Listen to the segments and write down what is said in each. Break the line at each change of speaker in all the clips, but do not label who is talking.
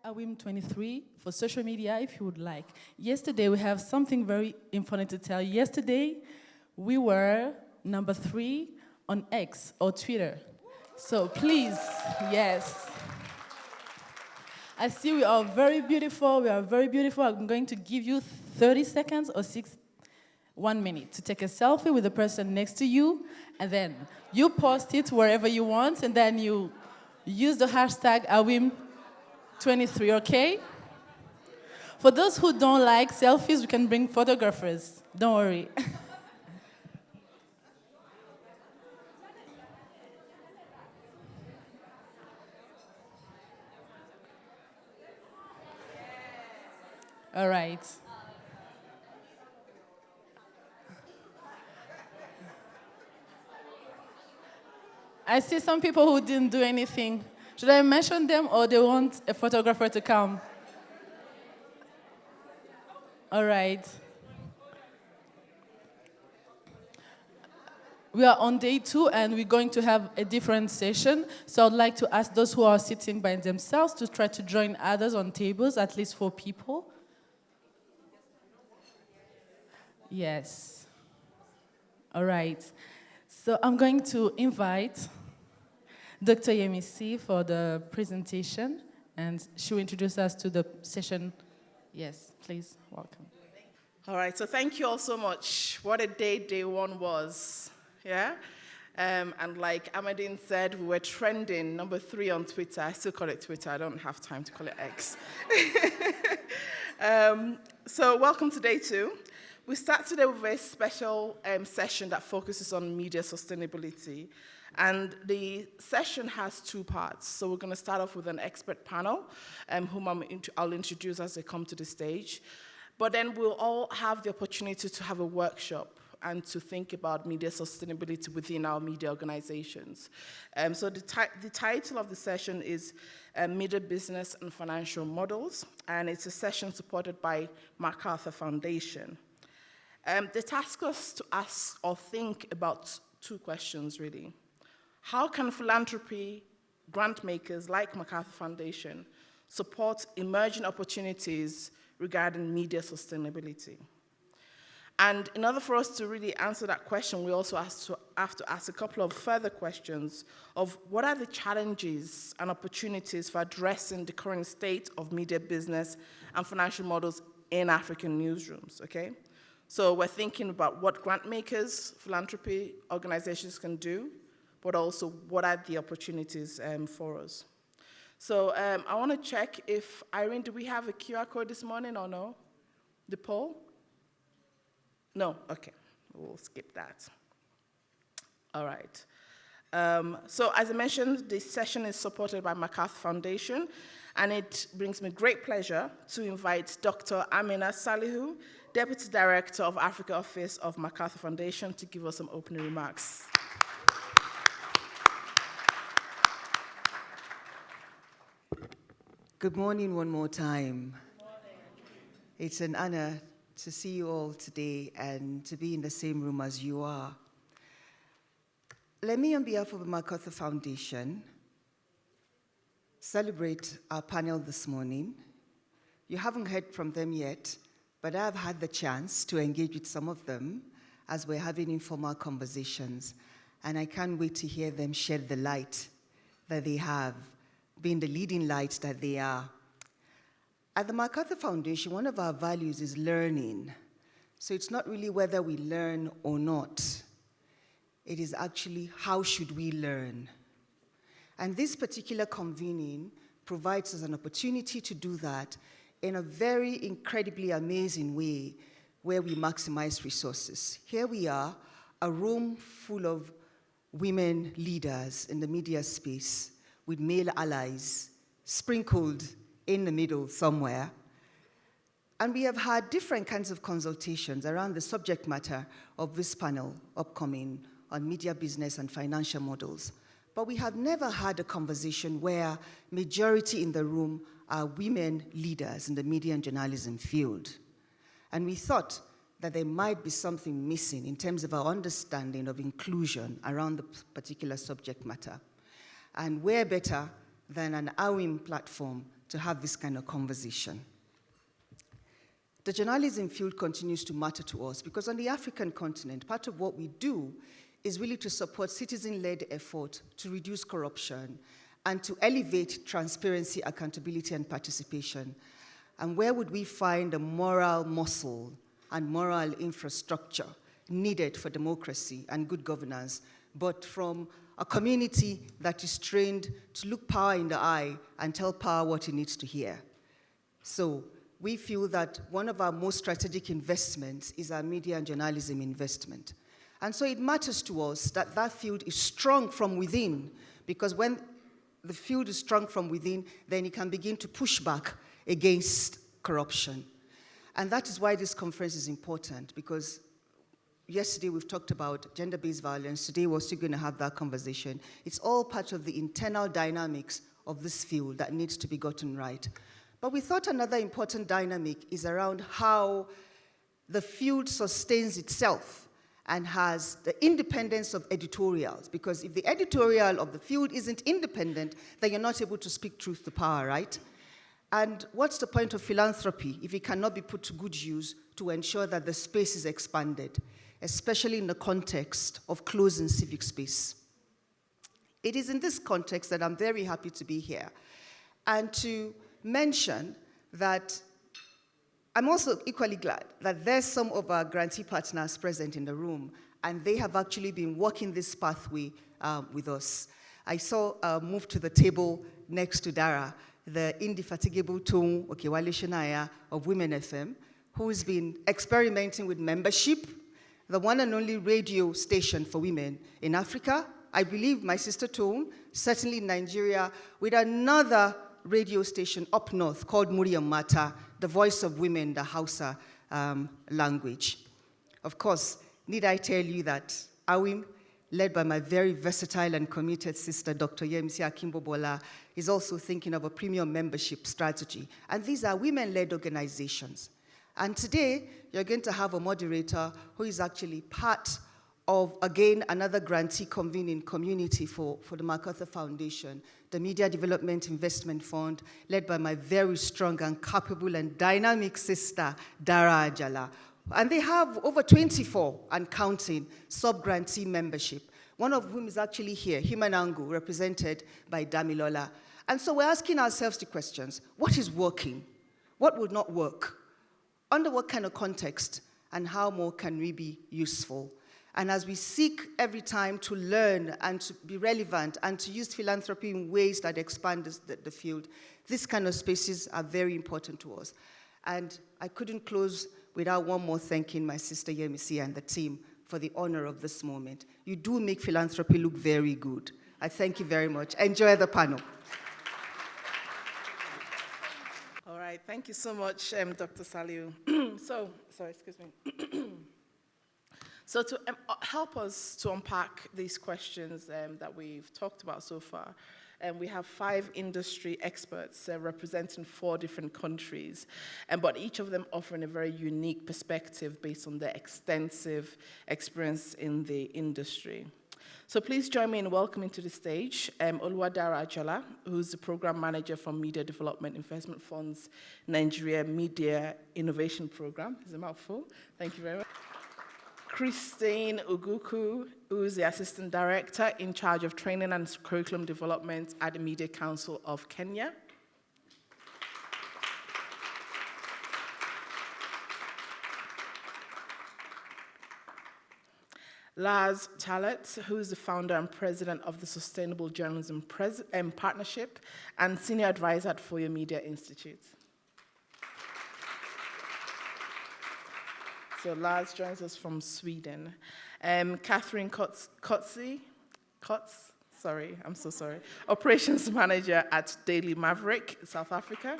AWIM23 for social media if you would like. Yesterday, we have something very important to tell you. Yesterday, we were number 3 on X or Twitter. So please, yes. I see we are very beautiful. We are very beautiful. I'm going to give you 30 seconds or 1 minute to take a selfie with the person next to you, and then you post it wherever you want, and then you use the hashtag AWIM23, okay? For those who don't like selfies, we can bring photographers. Don't worry. All right. I see some people who didn't do anything. Should I mention them, or they want a photographer to come? All right. We are on day 2, and we're going to have a different session. So I'd like to ask those who are sitting by themselves to try to join others on tables, at least 4 people. Yes. All right. So I'm going to invite Dr. Yemisi for the presentation, and she will introduce us to the session. Yes, please, welcome.
All right, so thank you all so much. What a day 1 was, yeah? And like Amadine said, we were trending number 3 on Twitter. I still call it Twitter. I don't have time to call it X. So welcome to day 2. We start today with a special session that focuses on media sustainability. And the session has 2 parts. So we're going to start off with an expert panel, whom I'll introduce as they come to the stage. But then we'll all have the opportunity to have a workshop and to think about media sustainability within our media organizations. So the title of the session is Media Business and Financial Models, and it's a session supported by MacArthur Foundation. They task us to ask or think about 2 questions, really. How can philanthropy grant makers like MacArthur Foundation support emerging opportunities regarding media sustainability? And in order for us to really answer that question, we also have to ask a couple of further questions of what are the challenges and opportunities for addressing the current state of media business and financial models in African newsrooms, okay? So we're thinking about what grant makers, philanthropy organizations can do, but also what are the opportunities for us. So I want to check if, Irene, do we have a QR code this morning or no? The poll? No? Okay, we'll skip that. All right. So as I mentioned, this session is supported by MacArthur Foundation, and it brings me great pleasure to invite Dr. Amina Salihu, Deputy Director of Africa Office of MacArthur Foundation, to give us some opening remarks.
Good morning one more time. Good morning. It's an honor to see you all today and to be in the same room as you are. Let me, on behalf of the MacArthur Foundation, celebrate our panel this morning. You haven't heard from them yet, but I've had the chance to engage with some of them as we're having informal conversations, and I can't wait to hear them shed the light that they have, being the leading light that they are. At the MacArthur Foundation, one of our values is learning. So it's not really whether we learn or not. It is actually how should we learn. And this particular convening provides us an opportunity to do that in a very incredibly amazing way where we maximize resources. Here we are, a room full of women leaders in the media space with male allies sprinkled in the middle somewhere. And we have had different kinds of consultations around the subject matter of this panel upcoming on media business and financial models. But we have never had a conversation where majority in the room are women leaders in the media and journalism field. And we thought that there might be something missing in terms of our understanding of inclusion around the particular subject matter. And where better than an AWIM platform to have this kind of conversation. The journalism field continues to matter to us because on the African continent, part of what we do is really to support citizen-led effort to reduce corruption and to elevate transparency, accountability, and participation. And where would we find the moral muscle and moral infrastructure needed for democracy and good governance, but from a community that is trained to look power in the eye and tell power what it needs to hear? So we feel that one of our most strategic investments is our media and journalism investment. And so it matters to us that that field is strong from within, because when the field is strong from within, then it can begin to push back against corruption. And that is why this conference is important, because yesterday we've talked about gender-based violence. Today we're still going to have that conversation. It's all part of the internal dynamics of this field that needs to be gotten right. But we thought another important dynamic is around how the field sustains itself and has the independence of editorials. Because if the editorial of the field isn't independent, then you're not able to speak truth to power, right? And what's the point of philanthropy if it cannot be put to good use to ensure that the space is expanded, especially in the context of closing civic space? It is in this context that I'm very happy to be here and to mention that I'm also equally glad that there's some of our grantee partners present in the room, and they have actually been walking this pathway with us. I saw move to the table next to Dara, the indefatigable Tung Okewale Shenaya of Women FM, who's been experimenting with membership, the one and only radio station for women in Africa. I believe my sister Tung, certainly in Nigeria, with another radio station up north called Muriam Mata, the voice of women, the Hausa language. Of course, need I tell you that AWIM, led by my very versatile and committed sister, Dr. Yemisi Akimbobola, is also thinking of a premium membership strategy. And these are women-led organizations. And today, you're going to have a moderator who is actually part of, again, another grantee convening community for the MacArthur Foundation, the Media Development Investment Fund, led by my very strong and capable and dynamic sister, Dara Ajala. And they have over 24 and counting sub-grantee membership, one of whom is actually here, Human Angle, represented by Damilola. And so we're asking ourselves the questions: what is working? What would not work? Under what kind of context? And how more can we be useful? And as we seek every time to learn and to be relevant and to use philanthropy in ways that expand the field, these kind of spaces are very important to us. And I couldn't close without one more thanking my sister Yemisi and the team for the honor of this moment. You do make philanthropy look very good. I thank you very much. Enjoy the panel.
All right, thank you so much, Dr. Saliu. Sorry, excuse me. So to help us to unpack these questions that we've talked about so far, we have 5 industry experts representing 4 different countries, but each of them offering a very unique perspective based on their extensive experience in the industry. So please join me in welcoming to the stage Oluwadara Ajala, who's the Program Manager for Media Development Investment Fund's Nigeria Media Innovation Program. It's a mouthful. Thank you very much. Christine Uguku, who is the Assistant Director in charge of Training and Curriculum Development at the Media Council of Kenya. Lars Talet, who is the founder and president of the Sustainable Journalism Partnership and Senior Advisor at Foyer Media Institute. So Lars joins us from Sweden. Catherine Kotz, I'm so sorry, Operations Manager at Daily Maverick, South Africa.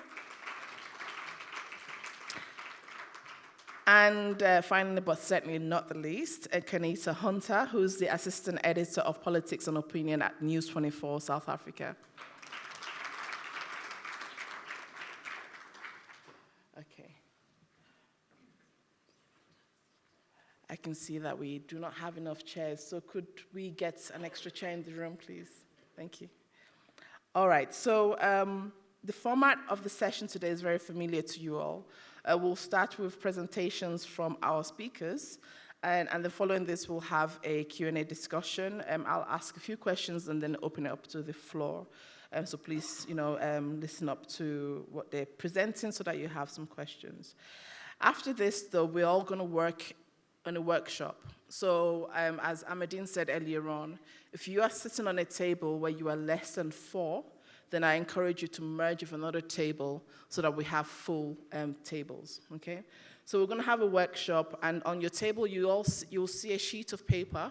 And finally, but certainly not the least, Kanita Hunter, who's the Assistant Editor of Politics and Opinion at News 24, South Africa. Okay. I can see that we do not have enough chairs, so could we get an extra chair in the room, please? Thank you. All right, so The format of the session today is very familiar to you all. We'll start with presentations from our speakers, and then following this, we'll have a Q&A discussion. I'll ask a few questions and then open it up to the floor. So please, listen up to what they're presenting so that you have some questions. After this, though, we're all going to work on a workshop. So as Ahmadine said earlier on, if you are sitting on a table where you are less than 4, then I encourage you to merge with another table so that we have full tables, okay? So we're going to have a workshop, and on your table, you'll see a sheet of paper.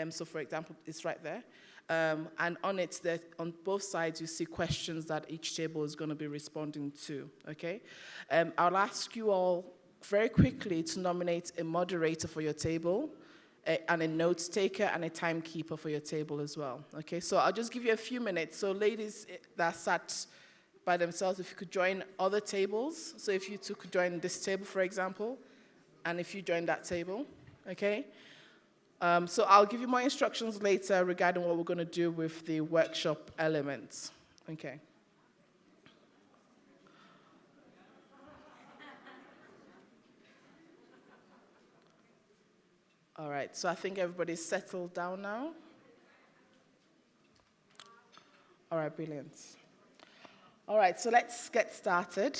So for example, it's right there. And on it, on both sides, you see questions that each table is going to be responding to, okay? I'll ask you all very quickly to nominate a moderator for your table, and a note taker and a timekeeper for your table as well, okay? So I'll just give you a few minutes. So ladies that sat by themselves, if you could join other tables. So if you two could join this table, for example, and if you join that table, okay? So I'll give you more instructions later regarding what we're going to do with the workshop elements, okay? All right, so I think everybody's settled down now. All right, brilliant. All right, so let's get started.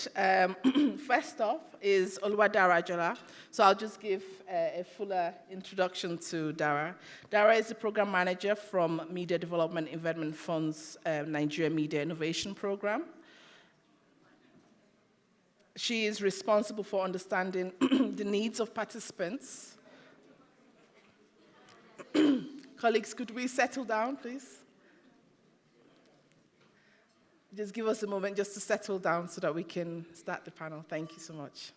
First off is Oluwadara Ajola. So I'll just give a fuller introduction to Dara. Dara is the program manager from Media Development Investment Fund's Nigeria Media Innovation Program. She is responsible for understanding the needs of participants. Colleagues, could we settle down, please? Just give us a moment just to settle down so that we can start the panel. Thank you so much.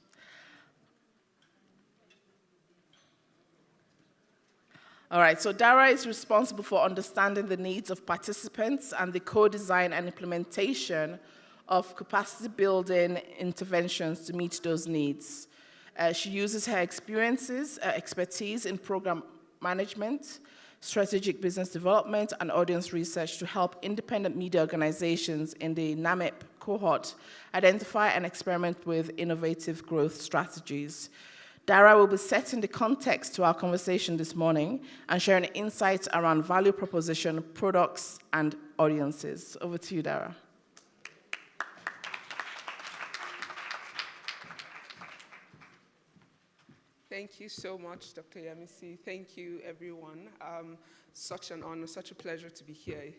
All right, so Dara is responsible for understanding the needs of participants and the co-design and implementation of capacity building interventions to meet those needs. She uses her expertise in program management, strategic business development, and audience research to help independent media organizations in the NAMEP cohort identify and experiment with innovative growth strategies. Dara will be setting the context to our conversation this morning and sharing insights around value proposition, products, and audiences. Over to you, Dara.
Thank you so much, Dr. Yemisi. Thank you, everyone. Such an honor, such a pleasure to be here.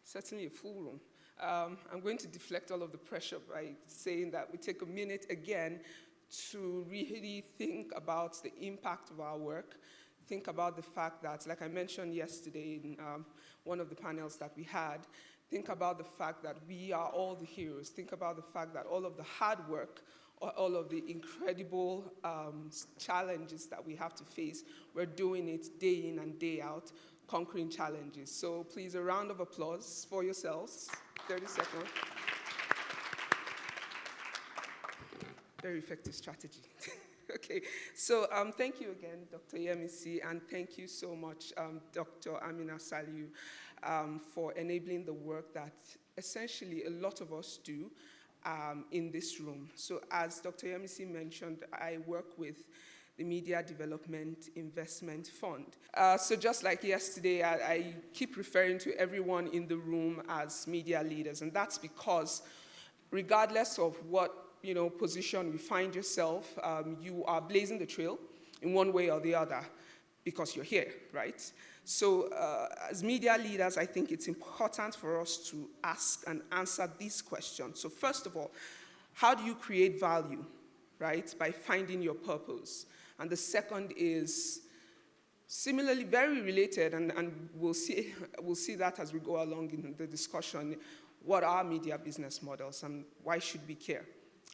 Certainly a full room. I'm going to deflect all of the pressure by saying that we take a minute again to really think about the impact of our work, think about the fact that, like I mentioned yesterday in one of the panels that we had, think about the fact that we are all the heroes. Think about the fact that all of the hard work, all of the incredible challenges that we have to face, we're doing it day in and day out, conquering challenges. So please, a round of applause for yourselves. 30 seconds. Very effective strategy. Okay, so thank you again, Dr. Yemisi, and thank you so much, Dr. Amina Saliu, for enabling the work that essentially a lot of us do in this room. So as Dr. Yemisi mentioned, I work with the Media Development Investment Fund. So just like yesterday, I keep referring to everyone in the room as media leaders, and that's because regardless of what position you find yourself, you are blazing the trail in one way or the other because you're here, right? So as media leaders, I think it's important for us to ask and answer these questions. So first of all, how do you create value, right? By finding your purpose. And the second is similarly very related, and we'll see that as we go along in the discussion. What are media business models and why should we care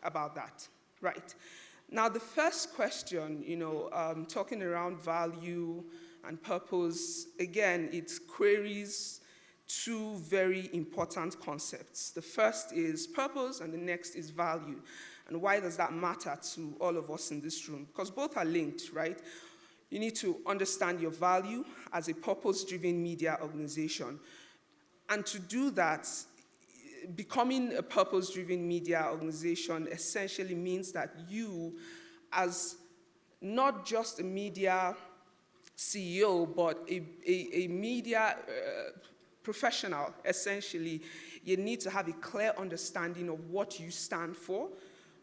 about that, right? Now, the first question, talking around value and purpose, again, it queries two very important concepts. The first is purpose, and the next is value. And why does that matter to all of us in this room? Because both are linked, right? You need to understand your value as a purpose-driven media organization. And to do that, becoming a purpose-driven media organization essentially means that you, as not just a media CEO, but a media professional, essentially, you need to have a clear understanding of what you stand for,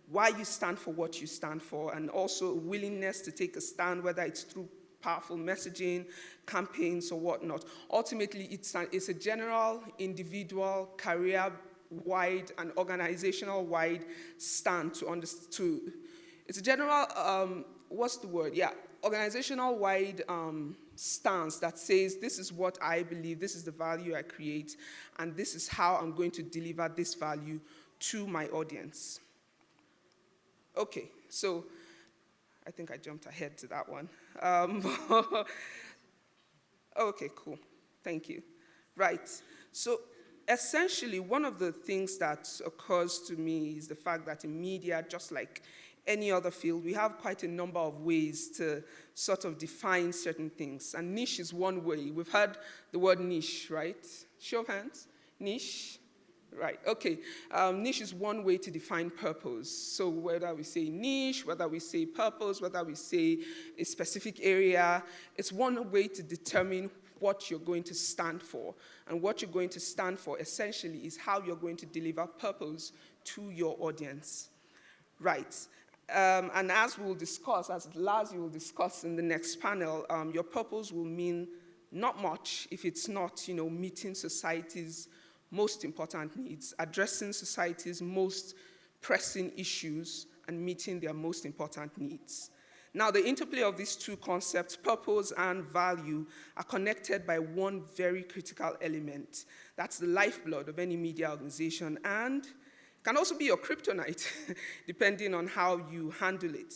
why you stand for what you stand for, and also a willingness to take a stand, whether it's through powerful messaging, campaigns, or whatnot. Ultimately, it's a general, individual, career-wide, and organizational-wide stand it's a general, organizational-wide stance that says, this is what I believe, this is the value I create, and this is how I'm going to deliver this value to my audience. Okay, so I think I jumped ahead to that one. Okay, cool. Thank you. Right. So essentially, one of the things that occurs to me is the fact that in media, just like any other field, we have quite a number of ways to sort of define certain things. And niche is one way. We've heard the word niche, right? Show of hands. Niche. Right, okay. Niche is one way to define purpose. So whether we say niche, whether we say purpose, whether we say a specific area, it's one way to determine what you're going to stand for. And what you're going to stand for essentially is how you're going to deliver purpose to your audience. Right. And as we'll discuss, as Lars will discuss in the next panel, your purpose will mean not much if it's not, meeting society's most important needs, addressing society's most pressing issues, and meeting their most important needs. Now, the interplay of these two concepts, purpose and value, are connected by one very critical element. That's the lifeblood of any media organization, and can also be your kryptonite, depending on how you handle it,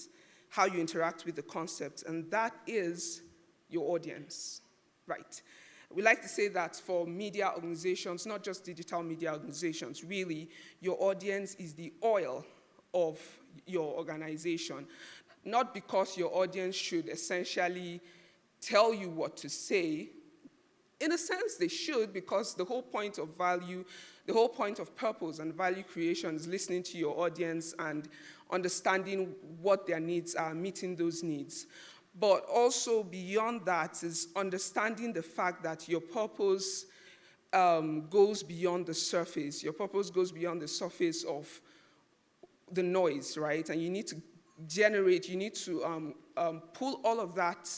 how you interact with the concept, and that is your audience, right? We like to say that for media organizations, not just digital media organizations, really, your audience is the oil of your organization. Not because your audience should essentially tell you what to say. In a sense, they should, because the whole point of value, the whole point of purpose and value creation is listening to your audience and understanding what their needs are, meeting those needs. But also beyond that is understanding the fact that your purpose goes beyond the surface. Your purpose goes beyond the surface of the noise, right? And you need to generate, you need to pull all of that.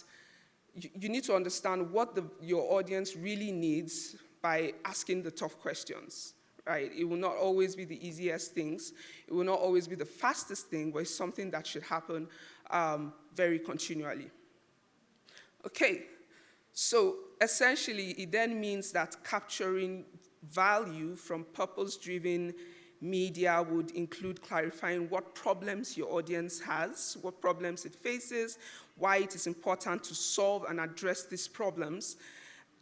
You need to understand what your audience really needs by asking the tough questions, right? It will not always be the easiest things. It will not always be the fastest thing, but it's something that should happen very continually. Okay, so essentially, it then means that capturing value from purpose-driven media would include clarifying what problems your audience has, what problems it faces, why it is important to solve and address these problems,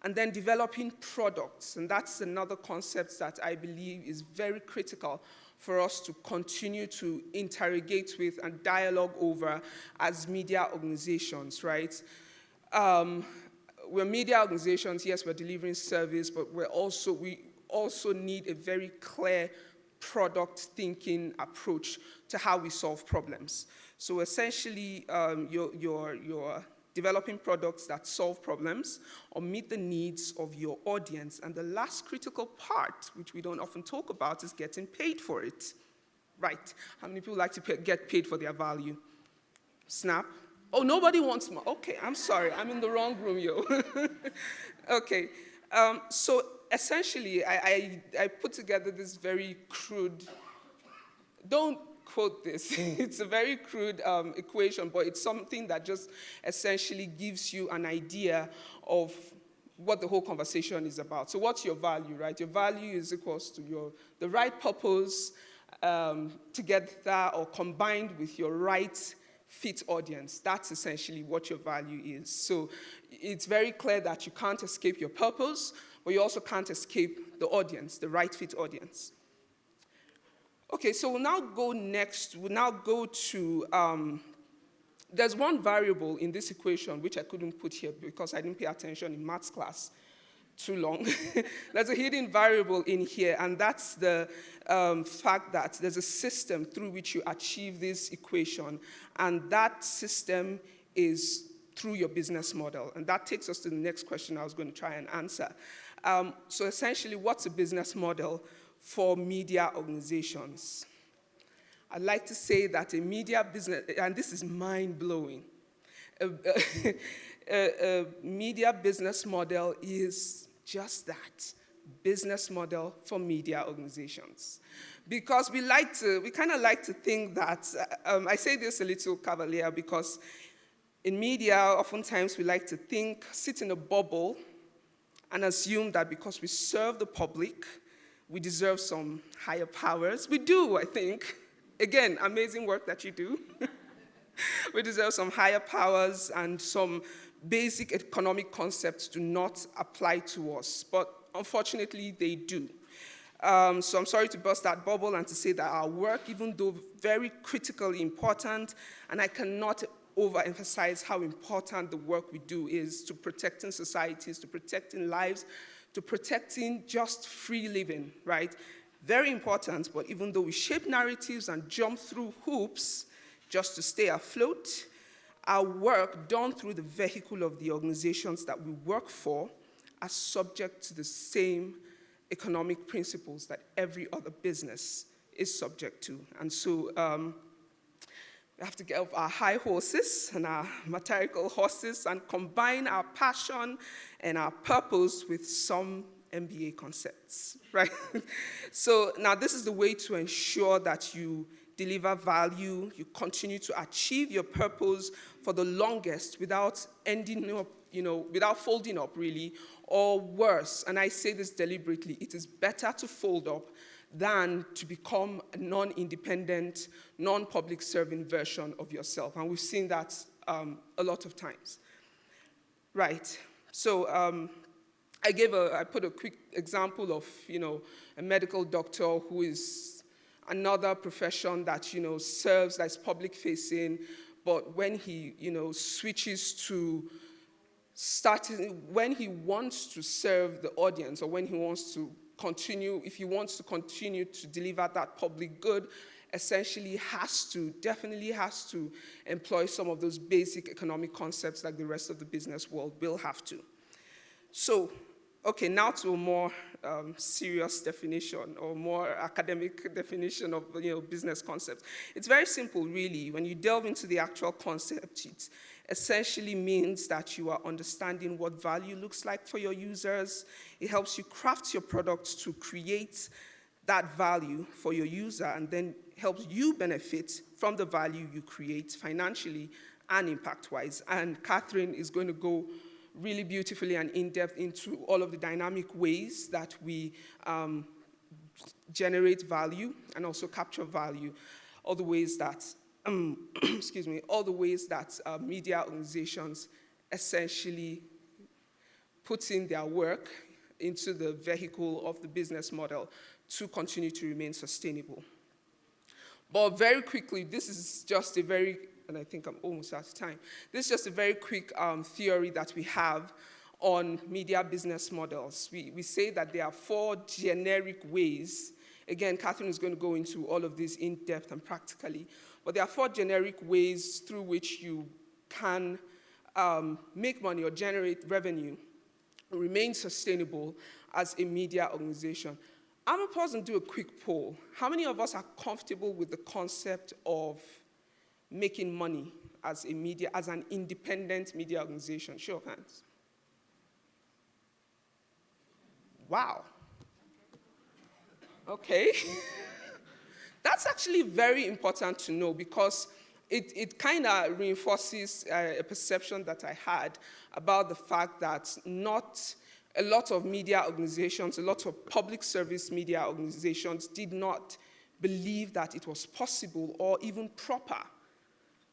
and then developing products. And that's another concept that I believe is very critical for us to continue to interrogate with and dialogue over as media organizations, right? We're media organizations, yes, we're delivering service, but we also need a very clear product thinking approach to how we solve problems. So essentially, you're developing products that solve problems or meet the needs of your audience. And the last critical part, which we don't often talk about, is getting paid for it. Right. How many people like to get paid for their value? Snap. Oh, nobody wants more. Okay, I'm sorry. I'm in the wrong room, yo. Okay. So essentially, I put together this very crude, don't quote this. It's a very crude equation, but it's something that just essentially gives you an idea of what the whole conversation is about. So what's your value, right? Your value is equals to the right purpose together or combined with your right fit audience. That's essentially what your value is. So it's very clear that you can't escape your purpose, but you also can't escape the audience, the right fit audience. Okay, so we'll now go to, there's one variable in this equation which I couldn't put here because I didn't pay attention in maths class. too long. There's a hidden variable in here, and that's the fact that there's a system through which you achieve this equation, and that system is through your business model. And that takes us to the next question I was going to try and answer. So essentially, what's a business model for media organizations? I'd like to say that a media business, and this is mind-blowing, a media business model is just that, business model for media organizations. Because we kind of like to think that, I say this a little cavalier because in media, oftentimes we like to think, sit in a bubble and assume that because we serve the public, we deserve some higher powers. We do, I think. Again, amazing work that you do. We deserve some higher powers, and some basic economic concepts do not apply to us. But unfortunately, they do. So I'm sorry to burst that bubble and to say that our work, even though very critically important, and I cannot overemphasize how important the work we do is to protecting societies, to protecting lives, to protecting just free living, right? Very important, but even though we shape narratives and jump through hoops just to stay afloat, our work done through the vehicle of the organizations that we work for are subject to the same economic principles that every other business is subject to. And so we have to get off our high horses and our material horses and combine our passion and our purpose with some MBA concepts, right? So now this is the way to ensure that you deliver value, you continue to achieve your purpose for the longest without ending up, without folding up really, or worse, and I say this deliberately, it is better to fold up than to become a non-independent, non-public serving version of yourself. And we've seen that a lot of times. Right, so I put a quick example of, a medical doctor who is another profession that, serves, that's public facing, but when he, switches to when he wants to serve the audience, or when he wants to continue, if he wants to continue to deliver that public good, essentially definitely has to employ some of those basic economic concepts like the rest of the business world will have to. So, okay, now to a more serious definition or more academic definition of business concepts. It's very simple, really. When you delve into the actual concept, it essentially means that you are understanding what value looks like for your users. It helps you craft your products to create that value for your user, and then helps you benefit from the value you create financially and impact-wise. And Catherine is going to go really beautifully and in-depth into all of the dynamic ways that we generate value and also capture value, all the ways that, all the ways that media organizations essentially put in their work into the vehicle of the business model to continue to remain sustainable. But very quickly, this is just a very, and I think I'm almost out of time, this is just a very quick theory that we have on media business models. We say that there are 4 generic ways. Again, Catherine is going to go into all of this in depth and practically, but there are 4 generic ways through which you can make money or generate revenue, remain sustainable as a media organization. I'm going to pause and do a quick poll. How many of us are comfortable with the concept of making money as an independent media organization? Show of hands. Wow. Okay. That's actually very important to know, because it kind of reinforces a perception that I had about the fact that not a lot of media organizations, a lot of public service media organizations did not believe that it was possible or even proper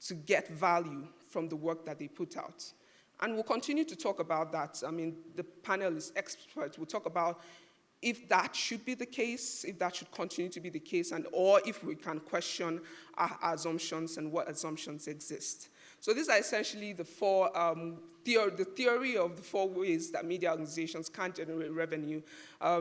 to get value from the work that they put out. And we'll continue to talk about that. I mean, the panel is expert. We'll talk about if that should be the case, if that should continue to be the case, or if we can question our assumptions and what assumptions exist. So these are essentially the 4 the theory of the 4 ways that media organizations can generate revenue.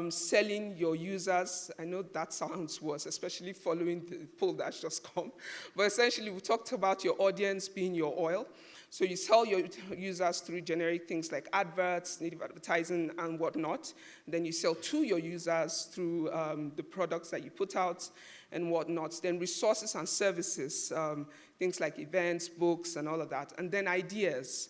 Selling your users, I know that sounds worse, especially following the poll that's just come. But essentially, we talked about your audience being your oil. So you sell your users through generic things like adverts, native advertising, and whatnot. Then you sell to your users through the products that you put out and whatnot. Then resources and services, things like events, books, and all of that. And then ideas.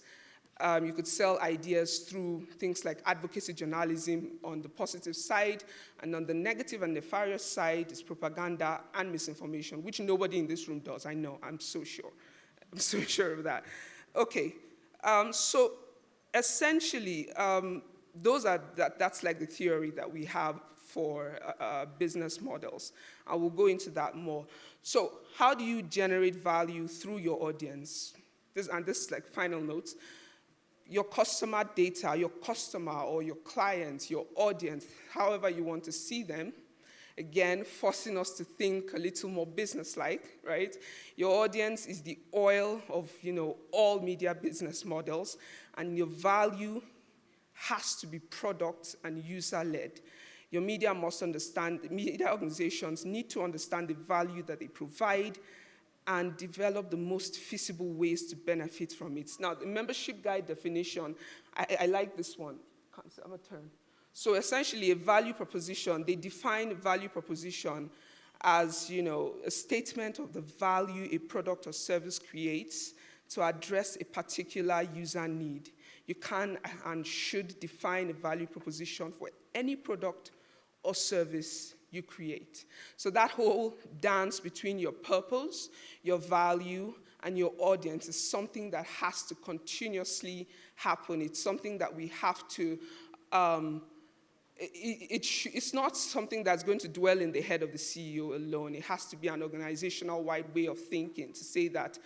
You could sell ideas through things like advocacy journalism on the positive side, and on the negative and nefarious side is propaganda and misinformation, which nobody in this room does. I know, I'm so sure. I'm so sure of that. Okay, so essentially, that's like the theory that we have for business models. I will go into that more. So how do you generate value through your audience? This is like final notes. Your customer data, your customer or your clients, your audience, however you want to see them, again, forcing us to think a little more business-like, right? Your audience is the oil of, all media business models, and your value has to be product and user-led. Your media must understand, media organizations need to understand the value that they provide and develop the most feasible ways to benefit from it. Now, the membership guide definition, I like this one. I'm gonna turn. So essentially, a value proposition, they define value proposition as, a statement of the value a product or service creates to address a particular user need. You can and should define a value proposition for any product or service you create. So that whole dance between your purpose, your value, and your audience is something that has to continuously happen. It's something that we have to it's not something that's going to dwell in the head of the CEO alone. It has to be an organizational-wide way of thinking to say that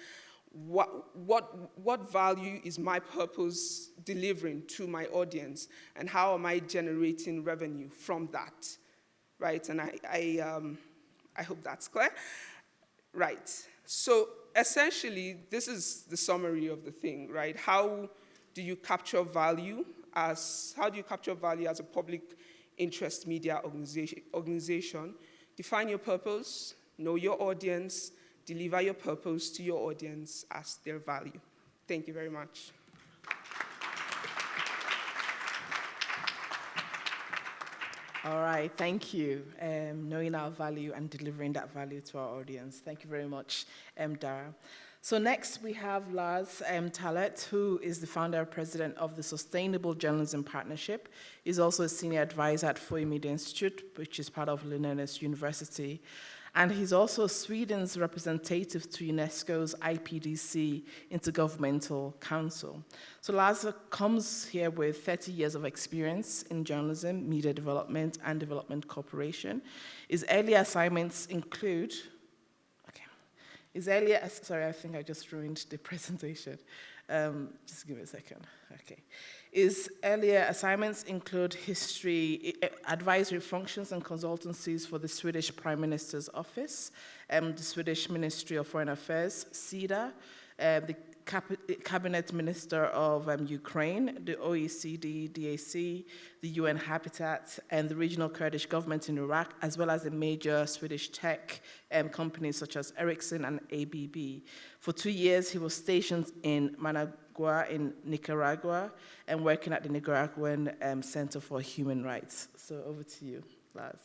what value is my purpose delivering to my audience, and how am I generating revenue from that, right? And I hope that's clear. Right. So essentially, this is the summary of the thing, right? How do you capture value as a public interest media organization? Define your purpose, know your audience, deliver your purpose to your audience as their value. Thank you very much.
All right, thank you. Knowing our value and delivering that value to our audience. Thank you very much, Dara. So next we have Lars Talet, who is the founder and president of the Sustainable Journalism Partnership. He's also a senior advisor at FOI Media Institute, which is part of Linnaeus University. And he's also Sweden's representative to UNESCO's IPDC Intergovernmental Council. So Lars comes here with 30 years of experience in journalism, media development, and development cooperation. His earlier assignments include, sorry, I think I just ruined the presentation. Just give me a second. Okay. His earlier assignments include history, advisory functions and consultancies for the Swedish Prime Minister's Office, the Swedish Ministry of Foreign Affairs, SIDA, the Cabinet Minister of Ukraine, the OECD, DAC, the UN Habitat, and the regional Kurdish government in Iraq, as well as the major Swedish tech companies such as Ericsson and ABB. For 2 years, he was stationed in Managua in Nicaragua and working at the Nicaraguan Center for Human Rights. So over to you, Lars.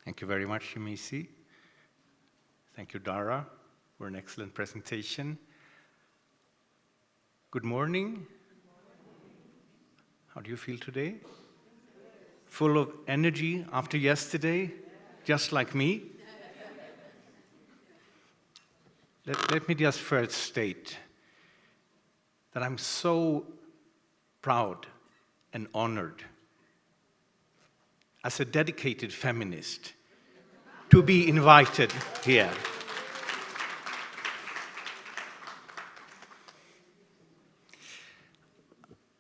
Thank you very much, Yemisi. Thank you, Dara, for an excellent presentation. Good morning. How do you feel today? Full of energy after yesterday, just like me? Let me just first state that I'm so proud and honored as a dedicated feminist to be invited here.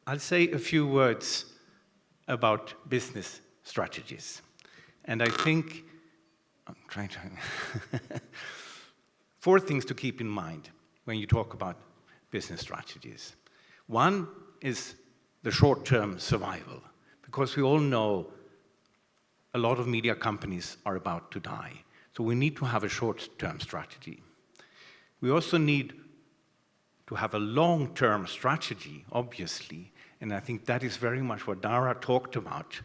I'll say a few words about business strategies. And I think, I'm trying to, 4 things to keep in mind when you talk about business strategies. One is the short-term survival, because we all know a lot of media companies are about to die. So we need to have a short-term strategy. We also need to have a long-term strategy, obviously, and I think that is very much what Dara talked about.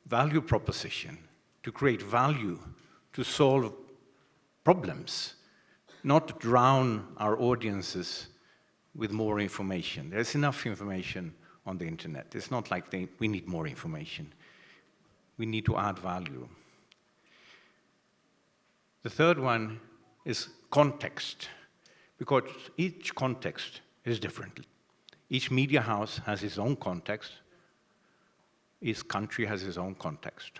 Value proposition, to create value, to solve problems, not drown our audiences with more information. There's enough information on the internet. It's not like we need more information. We need to add value. The third one is context, because each context is different. Each media house has its own context. Each country has its own context.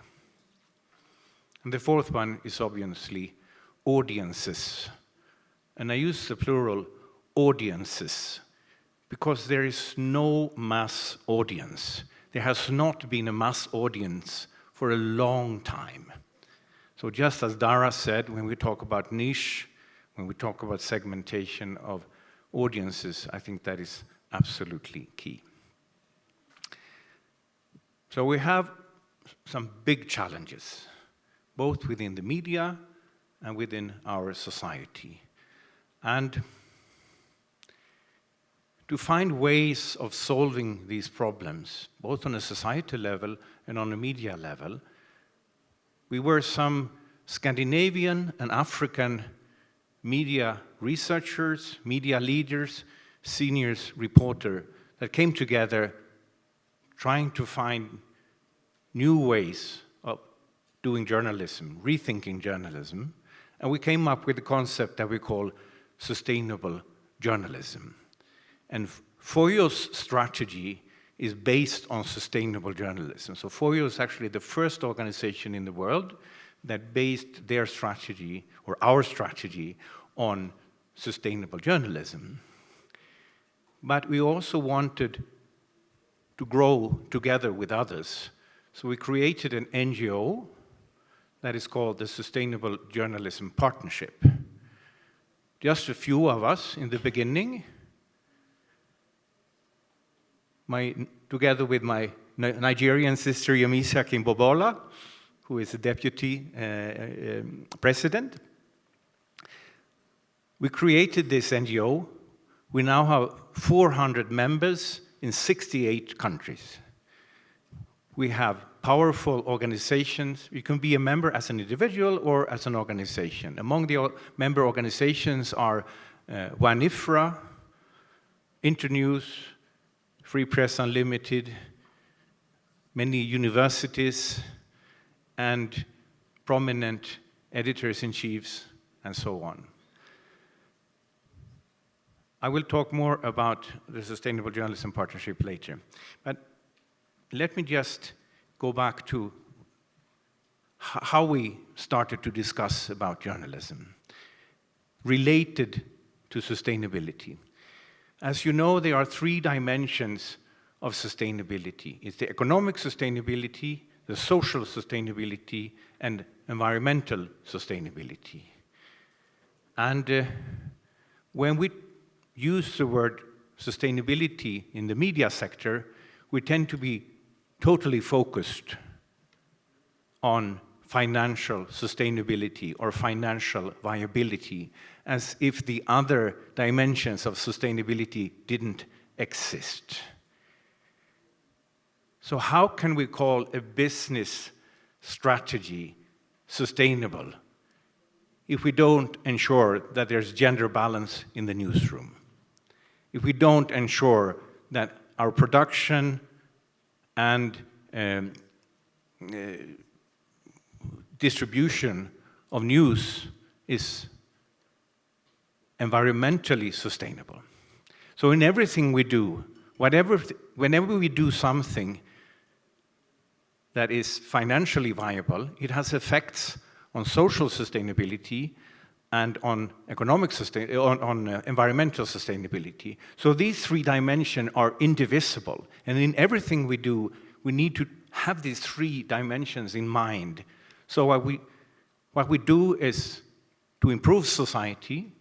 And the fourth one is obviously audiences. And I use the plural audiences because there is no mass audience. There has not been a mass audience for a long time. So just as Dara said, when we talk about niche, when we talk about segmentation of audiences, I think that is absolutely key. So we have some big challenges, both within the media and within our society. And to find ways of solving these problems, both on a societal level and on a media level, we were some Scandinavian and African media researchers, media leaders, seniors, reporters that came together trying to find new ways of doing journalism, rethinking journalism, and we came up with a concept that we call sustainable journalism. And FOIO's strategy is based on sustainable journalism. So FOIO is actually the first organization in the world that based their strategy, or our strategy, on sustainable journalism. But we also wanted to grow together with others. So we created an NGO that is called the Sustainable Journalism Partnership. Just a few of us in the beginning, together with my Nigerian sister Yemisa Kimbobola, who is the deputy president. We created this NGO. We now have 400 members in 68 countries. We have powerful organizations. You can be a member as an individual or as an organization. Among the member organizations are WANIFRA, Internews, Free Press Unlimited, many universities, and prominent editors-in-chiefs, and so on. I will talk more about the Sustainable Journalism Partnership later. But let me just go back to how we started to discuss about journalism related to sustainability. As you know, there are 3 dimensions of sustainability. It's the economic sustainability, the social sustainability, and environmental sustainability. And when we use the word sustainability in the media sector, we tend to be totally focused on financial sustainability or financial viability, as if the other dimensions of sustainability didn't exist. So how can we call a business strategy sustainable if we don't ensure that there's gender balance in the newsroom? If we don't ensure that our production and distribution of news is environmentally sustainable. So in everything we do, whenever we do something that is financially viable, it has effects on social sustainability, and on environmental sustainability. So these three dimensions are indivisible. And in everything we do, we need to have these three dimensions in mind. So what we do is to improve society,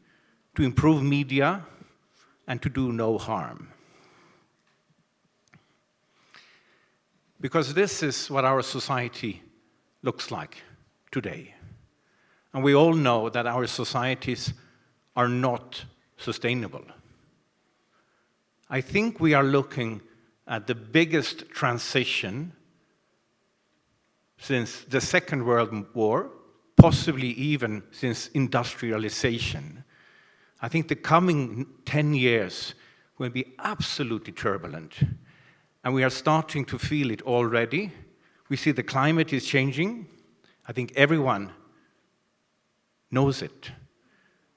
to improve media, and to do no harm. Because this is what our society looks like today. And we all know that our societies are not sustainable. I think we are looking at the biggest transition since the Second World War, possibly even since industrialization. I think the coming 10 years will be absolutely turbulent. And we are starting to feel it already. We see the climate is changing. I think everyone knows it.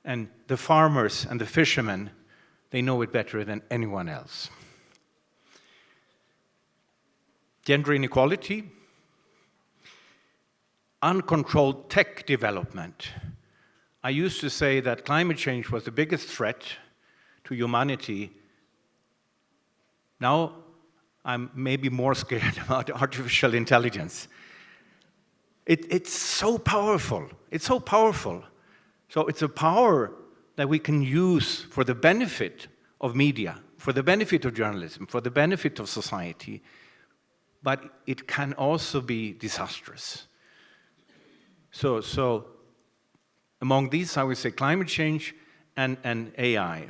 And the farmers and the fishermen, they know it better than anyone else. Gender inequality, uncontrolled tech development. I used to say that climate change was the biggest threat to humanity. Now I'm maybe more scared about artificial intelligence. It's so powerful. It's so powerful. So it's a power that we can use for the benefit of media, for the benefit of journalism, for the benefit of society. But it can also be disastrous. So among these, I would say climate change and AI.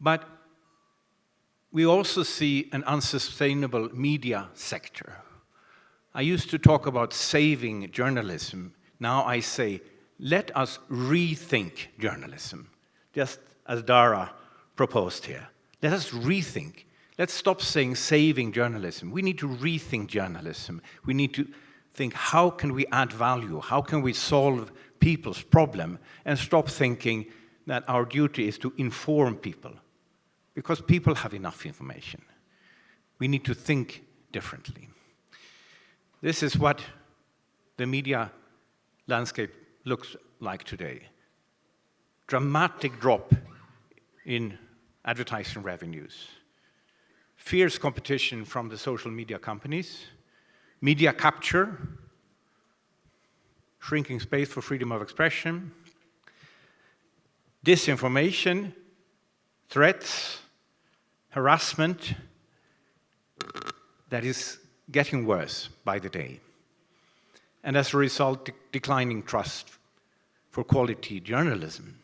But we also see an unsustainable media sector. I used to talk about saving journalism. Now I say, let us rethink journalism, just as Dara proposed here. Let us rethink. Let's stop saying saving journalism. We need to rethink journalism. We need to think, how can we add value? How can we solve people's problem? And stop thinking that our duty is to inform people, because people have enough information. We need to think differently. This is what the media landscape looks like today. Dramatic drop in advertising revenues. Fierce competition from the social media companies. Media capture. Shrinking space for freedom of expression. Disinformation. Threats. Harassment. That is getting worse by the day. And as a result, declining trust for quality journalism.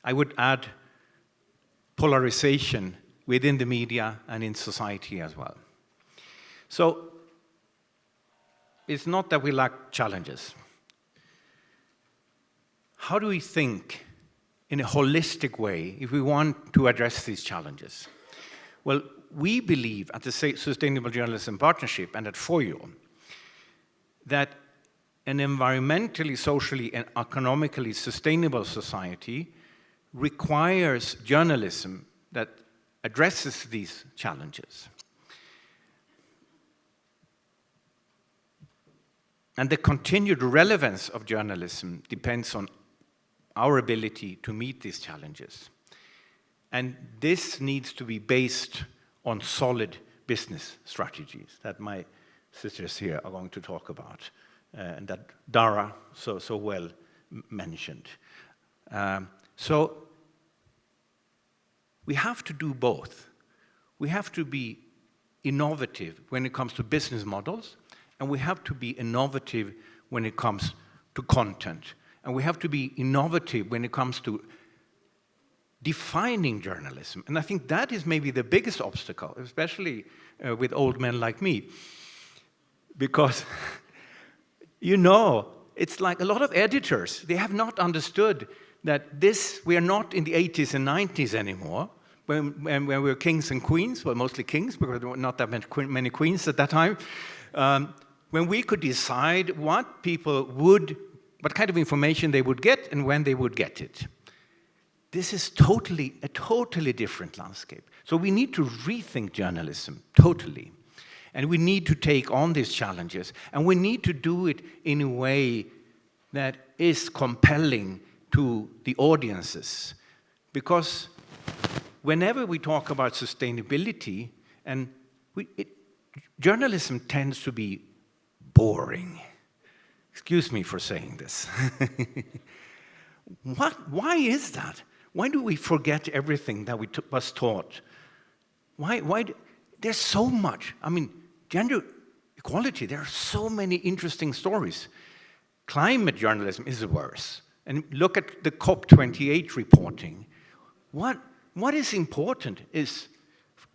I would add polarization within the media and in society as well. So it's not that we lack challenges. How do we think in a holistic way if we want to address these challenges? Well, we believe at the Sustainable Journalism Partnership and at FOIO that an environmentally, socially, and economically sustainable society requires journalism that addresses these challenges. And the continued relevance of journalism depends on our ability to meet these challenges. And this needs to be based on solid business strategies that my sisters here are going to talk about, and that Dara so well mentioned. So we have to do both. We have to be innovative when it comes to business models, and we have to be innovative when it comes to content. And we have to be innovative when it comes to defining journalism. And I think that is maybe the biggest obstacle, especially with old men like me. Because, you know, it's like a lot of editors, they have not understood that we are not in the 80s and 90s anymore, when we were kings and queens, well, mostly kings, because there were not that many queens at that time, when we could decide what kind of information they would get and when they would get it. This is a totally different landscape. So we need to rethink journalism, totally. And we need to take on these challenges. And we need to do it in a way that is compelling to the audiences. Because whenever we talk about sustainability, and journalism tends to be boring. Excuse me for saying this. Why is that? Why do we forget everything that we was taught? There's so much. I mean, gender equality, there are so many interesting stories. Climate journalism is worse. And look at the COP28 reporting. What is important is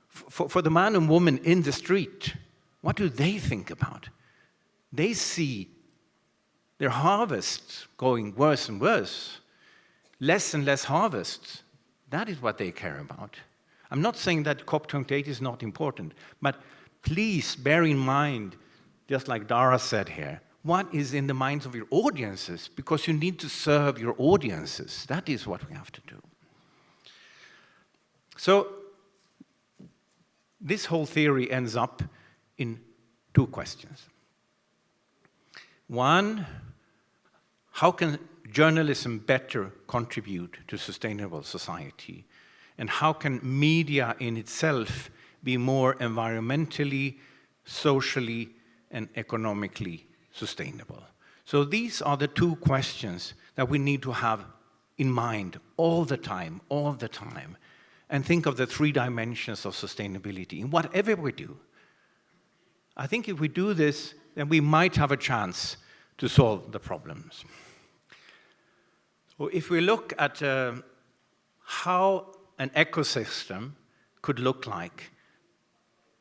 for the man and woman in the street, what do they think about? They see their harvests going worse and worse, less and less harvests. That is what they care about. I'm not saying that COP28 is not important, but please bear in mind, just like Dara said here, what is in the minds of your audiences, because you need to serve your audiences. That is what we have to do. So this whole theory ends up in two questions. One, how can journalism better contribute to sustainable society? And how can media in itself be more environmentally, socially, and economically sustainable? So these are the two questions that we need to have in mind all the time, and think of the three dimensions of sustainability in whatever we do. I think if we do this, then we might have a chance to solve the problems. So if we look at how an ecosystem could look like,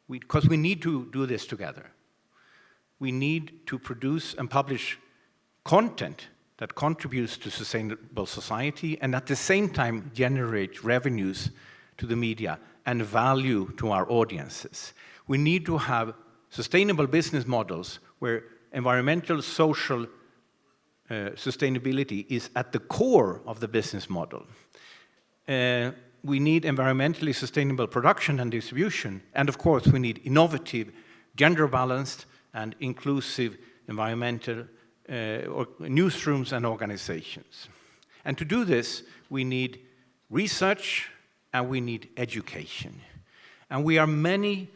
because we need to do this together. We need to produce and publish content that contributes to sustainable society and at the same time generate revenues to the media and value to our audiences. We need to have sustainable business models where environmental, social sustainability is at the core of the business model. We need environmentally sustainable production and distribution, and of course we need innovative, gender-balanced and inclusive environmental newsrooms and organizations. And to do this, we need research and we need education. And we are many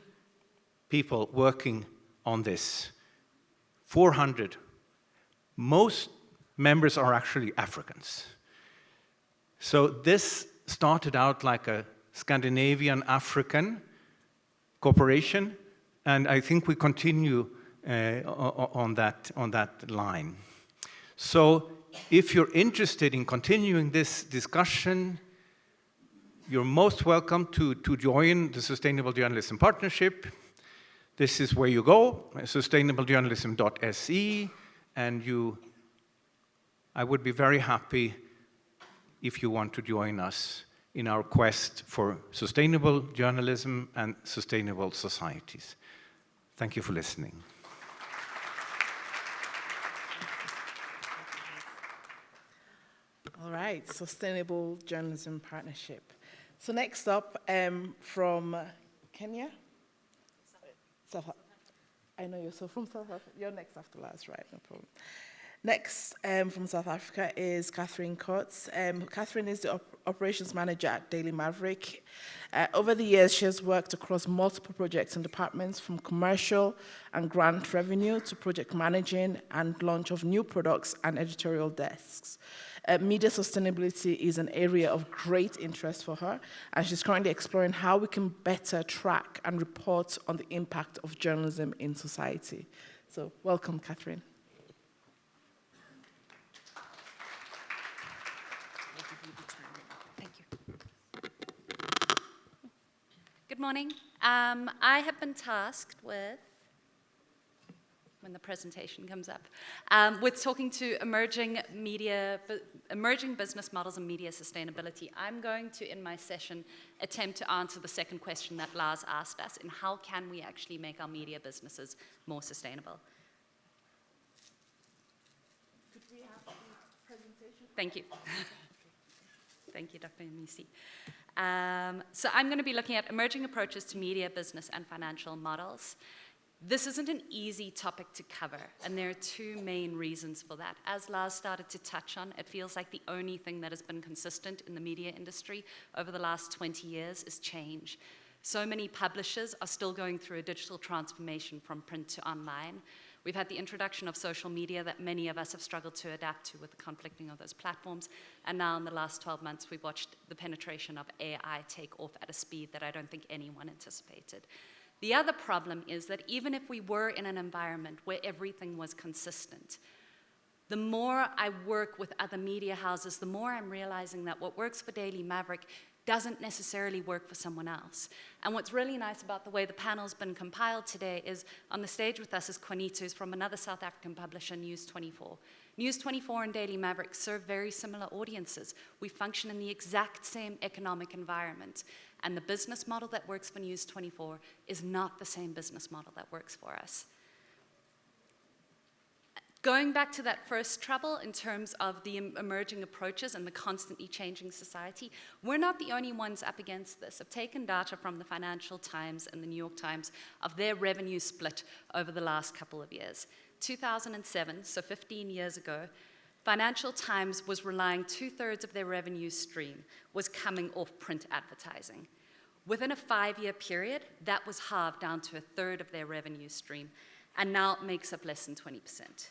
people working on this. 400. Most members are actually Africans. So this started out like a Scandinavian-African cooperation, and I think we continue on that line. So if you're interested in continuing this discussion, you're most welcome to join the Sustainable Journalism Partnership. This is where you go, sustainablejournalism.se, and I would be very happy if you want to join us in our quest for sustainable journalism and sustainable societies. Thank you for listening.
All right, Sustainable Journalism Partnership. So next up, from Kenya? I know you're from South Africa. You're next after last, right? No problem. Next, from South Africa is Catherine Coates. Catherine is the operations manager at Daily Maverick. Over the years, she has worked across multiple projects and departments, from commercial and grant revenue to project managing and launch of new products and editorial desks. Media sustainability is an area of great interest for her, and she's currently exploring how we can better track and report on the impact of journalism in society. So, welcome, Catherine.
Thank you. Good morning. I have been tasked with, when the presentation comes up, with talking to emerging business models and media sustainability. I'm going to, in my session, attempt to answer the second question that Lars asked us, in how can we actually make our media businesses more sustainable?
Could we have the presentation?
Thank you. Thank you, Dr. Yemisi. So I'm going to be looking at emerging approaches to media, business, and financial models. This isn't an easy topic to cover, and there are two main reasons for that. As Lars started to touch on, it feels like the only thing that has been consistent in the media industry over the last 20 years is change. So many publishers are still going through a digital transformation from print to online. We've had the introduction of social media that many of us have struggled to adapt to with the conflicting of those platforms. And now in the last 12 months, we've watched the penetration of AI take off at a speed that I don't think anyone anticipated. The other problem is that even if we were in an environment where everything was consistent, the more I work with other media houses, the more I'm realizing that what works for Daily Maverick doesn't necessarily work for someone else. And what's really nice about the way the panel's been compiled today is on the stage with us is Juanito, who's from another South African publisher, News24. News24 and Daily Maverick serve very similar audiences. We function in the exact same economic environment. And the business model that works for News24 is not the same business model that works for us. Going back to that first trouble in terms of the emerging approaches and the constantly changing society, we're not the only ones up against this. I've taken data from the Financial Times and the New York Times of their revenue split over the last couple of years. 2007, so 15 years ago, Financial Times was relying 2/3 of their revenue stream was coming off print advertising. Within a 5-year period, that was halved down to 1/3 of their revenue stream, and now it makes up less than 20%.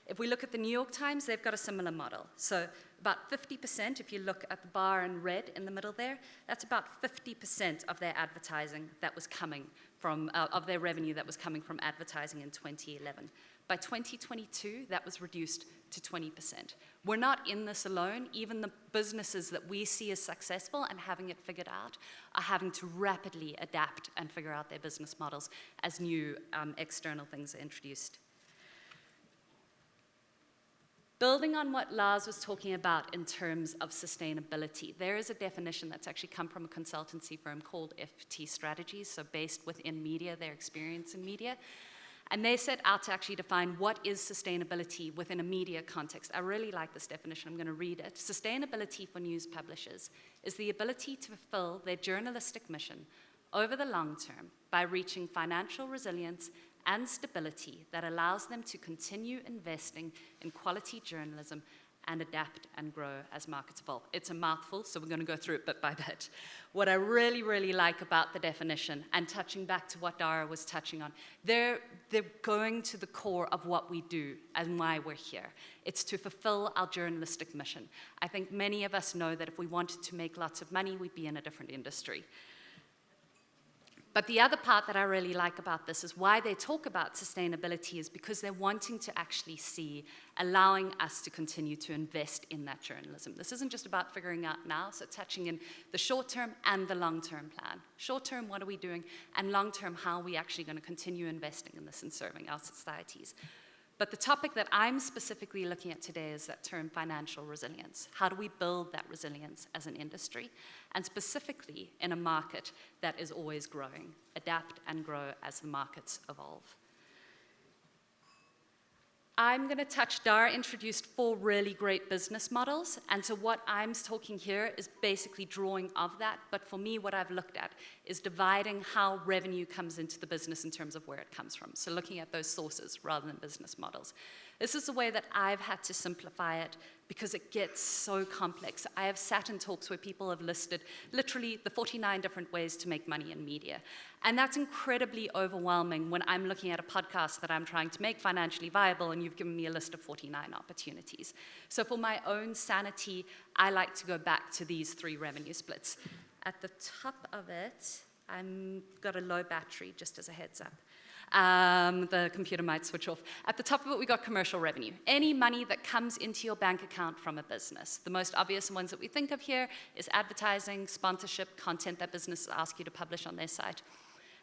If we look at the New York Times, they've got a similar model. So about 50%, if you look at the bar in red in the middle there, that's about 50% of their advertising that was coming from, of their revenue that was coming from advertising in 2011. By 2022, that was reduced to 20%. We're not in this alone. Even the businesses that we see as successful and having it figured out are having to rapidly adapt and figure out their business models as new external things are introduced. Building on what Lars was talking about in terms of sustainability, there is a definition that's actually come from a consultancy firm called FT Strategies, so based within media, their experience in media. And they set out to actually define what is sustainability within a media context. I really like this definition. I'm going to read it. Sustainability for news publishers is the ability to fulfill their journalistic mission over the long term by reaching financial resilience and stability that allows them to continue investing in quality journalism and adapt and grow as markets evolve. It's a mouthful, so we're going to go through it bit by bit. What I really, really like about the definition, and touching back to what Dara was touching on, they're going to the core of what we do and why we're here. It's to fulfill our journalistic mission. I think many of us know that if we wanted to make lots of money, we'd be in a different industry. But the other part that I really like about this is why they talk about sustainability is because they're wanting to actually see allowing us to continue to invest in that journalism. This isn't just about figuring out now, so touching in the short-term and the long-term plan. Short-term, what are we doing? And long-term, how are we actually going to continue investing in this and serving our societies? But the topic that I'm specifically looking at today is that term financial resilience. How do we build that resilience as an industry? And specifically in a market that is always growing, adapt and grow as the markets evolve. I'm going to touch, Dara introduced 4 really great business models, and so what I'm talking here is basically drawing of that, but for me what I've looked at is dividing how revenue comes into the business in terms of where it comes from, so looking at those sources rather than business models. This is the way that I've had to simplify it because it gets so complex. I have sat in talks where people have listed literally the 49 different ways to make money in media. And that's incredibly overwhelming when I'm looking at a podcast that I'm trying to make financially viable and you've given me a list of 49 opportunities. So for my own sanity, I like to go back to these 3 revenue splits. At the top of it, I've got a low battery, just as a heads up. The computer might switch off. At the top of it, we got commercial revenue. Any money that comes into your bank account from a business. The most obvious ones that we think of here is advertising, sponsorship, content that businesses ask you to publish on their site.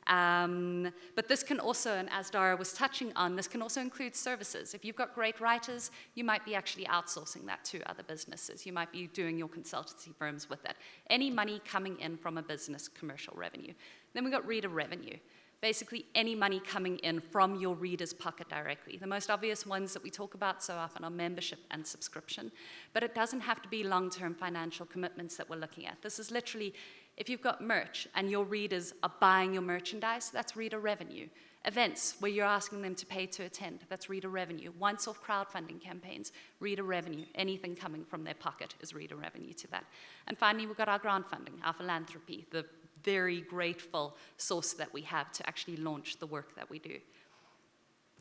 But this can also, and as Dara was touching on, this can also include services. If you've got great writers, you might be actually outsourcing that to other businesses. You might be doing your consultancy firms with that. Any money coming in from a business, commercial revenue. Then we've got reader revenue. Basically, any money coming in from your reader's pocket directly. The most obvious ones that we talk about so often are membership and subscription, but it doesn't have to be long-term financial commitments that we're looking at. This is literally, if you've got merch and your readers are buying your merchandise, that's reader revenue. Events where you're asking them to pay to attend, that's reader revenue. Once-off crowdfunding campaigns, reader revenue. Anything coming from their pocket is reader revenue to that. And finally, we've got our grant funding, our philanthropy, the very grateful source that we have to actually launch the work that we do.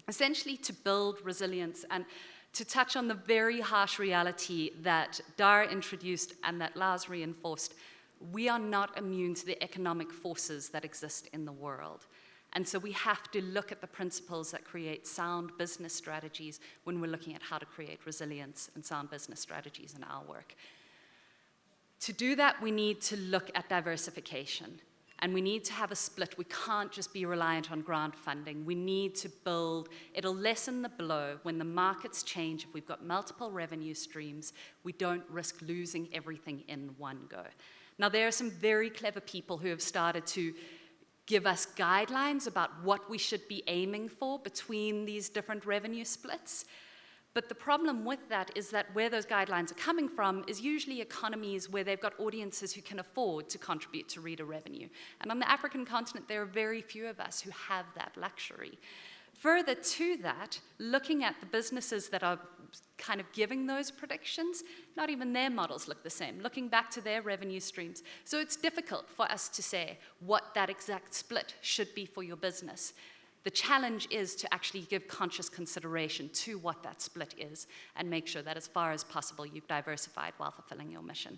Essentially, to build resilience and to touch on the very harsh reality that Dara introduced and that Lars reinforced, we are not immune to the economic forces that exist in the world. And so we have to look at the principles that create sound business strategies when we're looking at how to create resilience and sound business strategies in our work. To do that, we need to look at diversification. And we need to have a split. We can't just be reliant on grant funding. We need to build, it'll lessen the blow when the markets change. If we've got multiple revenue streams, we don't risk losing everything in one go. Now, there are some very clever people who have started to give us guidelines about what we should be aiming for between these different revenue splits. But the problem with that is that where those guidelines are coming from is usually economies where they've got audiences who can afford to contribute to reader revenue. And on the African continent, there are very few of us who have that luxury. Further to that, looking at the businesses that are kind of giving those predictions, not even their models look the same, looking back to their revenue streams. So it's difficult for us to say what that exact split should be for your business. The challenge is to actually give conscious consideration to what that split is and make sure that as far as possible you've diversified while fulfilling your mission.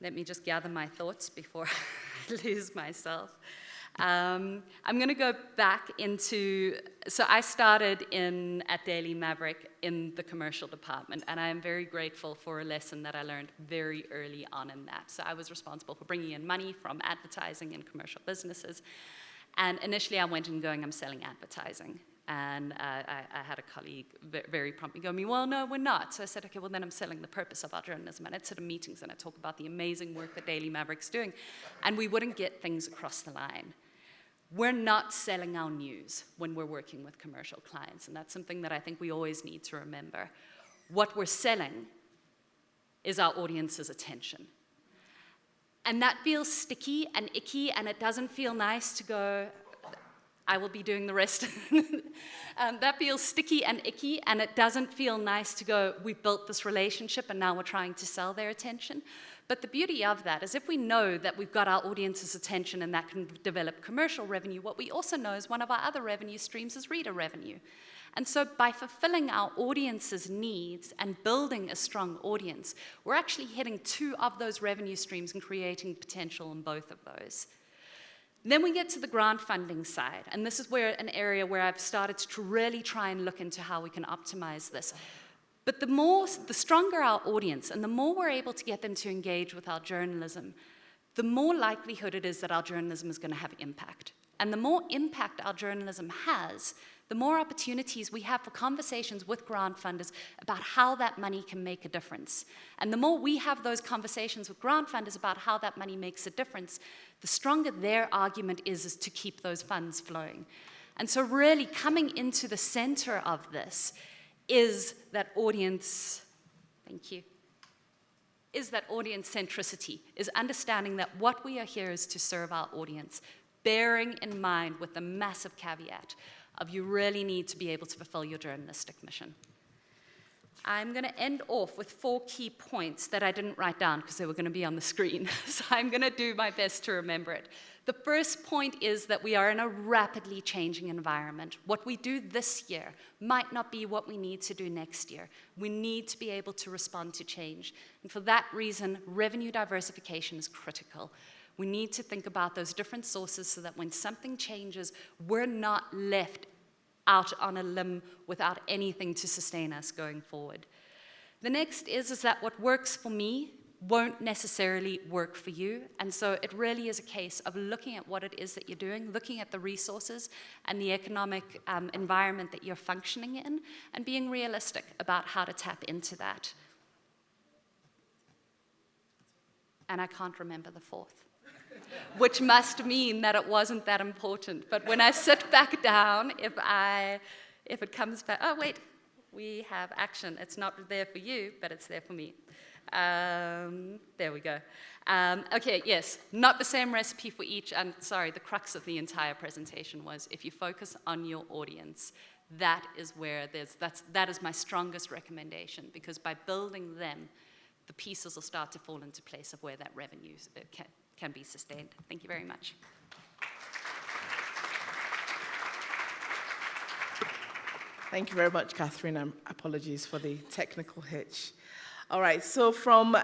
Let me just gather my thoughts before I lose myself. I'm going to go back into, so I started at Daily Maverick in the commercial department, and I am very grateful for a lesson that I learned very early on in that. So I was responsible for bringing in money from advertising and commercial businesses. And initially I went in going, I'm selling advertising. And I had a colleague very promptly go to me, well, no, we're not. So I said, okay, well, then I'm selling the purpose of our journalism. And I'd sit in meetings and I'd talk about the amazing work that Daily Maverick's doing. And we wouldn't get things across the line. We're not selling our news when we're working with commercial clients. And that's something that I think we always need to remember. What we're selling is our audience's attention. And that feels sticky and icky, and it doesn't feel nice to go, I will be doing the rest. That feels sticky and icky, and it doesn't feel nice to go, we've built this relationship and now we're trying to sell their attention. But the beauty of that is if we know that we've got our audience's attention and that can develop commercial revenue, what we also know is one of our other revenue streams is reader revenue. And so by fulfilling our audience's needs and building a strong audience, we're actually hitting two of those revenue streams and creating potential in both of those. Then we get to the grant funding side, and this is where an area where I've started to really try and look into how we can optimize this. But the stronger our audience and the more we're able to get them to engage with our journalism, the more likelihood it is that our journalism is going to have impact. And the more impact our journalism has, the more opportunities we have for conversations with grant funders about how that money can make a difference. And the more we have those conversations with grant funders about how that money makes a difference, the stronger their argument is to keep those funds flowing. And so really coming into the center of this is that audience, thank you, is that audience centricity, is understanding that what we are here is to serve our audience, bearing in mind with the massive caveat of you really need to be able to fulfill your journalistic mission. I'm going to end off with 4 key points that I didn't write down because they were going to be on the screen, so I'm going to do my best to remember it. The first point is that we are in a rapidly changing environment. What we do this year might not be what we need to do next year. We need to be able to respond to change. And for that reason, revenue diversification is critical. We need to think about those different sources so that when something changes, we're not left out on a limb without anything to sustain us going forward. The next is that what works for me won't necessarily work for you. And so it really is a case of looking at what it is that you're doing, looking at the resources and the economic environment that you're functioning in, and being realistic about how to tap into that. And I can't remember the fourth, which must mean that it wasn't that important. But when I sit back down, if it comes back, oh wait, we have action. It's not there for you, but it's there for me. There we go. Okay, yes, not the same recipe for each, and sorry, the crux of the entire presentation was if you focus on your audience, that is where that is my strongest recommendation, because by building them, the pieces will start to fall into place of where that revenue can be sustained. Thank you very much.
Thank you very much, Catherine, and apologies for the technical hitch. All right, so from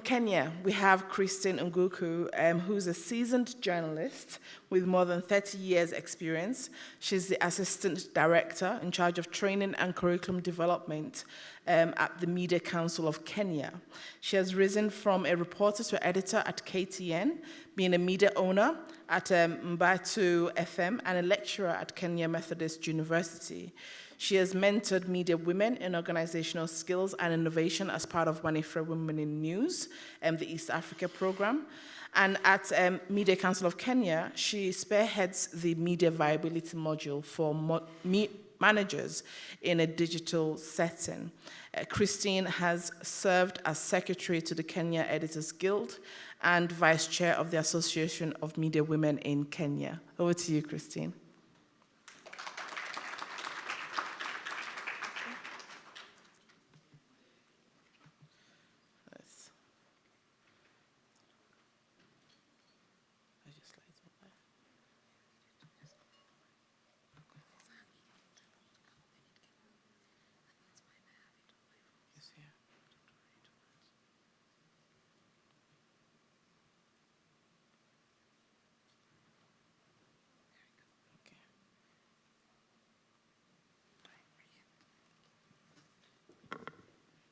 Kenya, we have Christine Nguku, who's a seasoned journalist with more than 30 years' experience. She's the Assistant Director in charge of training and curriculum development at the Media Council of Kenya. She has risen from a reporter to editor at KTN, being a media owner at Mbatu FM and a lecturer at Kenya Methodist University. She has mentored media women in organizational skills and innovation as part of Wanifre Women in News, the East Africa program. And at Media Council of Kenya, she spearheads the media viability module for managers in a digital setting. Christine has served as secretary to the Kenya Editors Guild and vice chair of the Association of Media Women in Kenya. Over to you, Christine.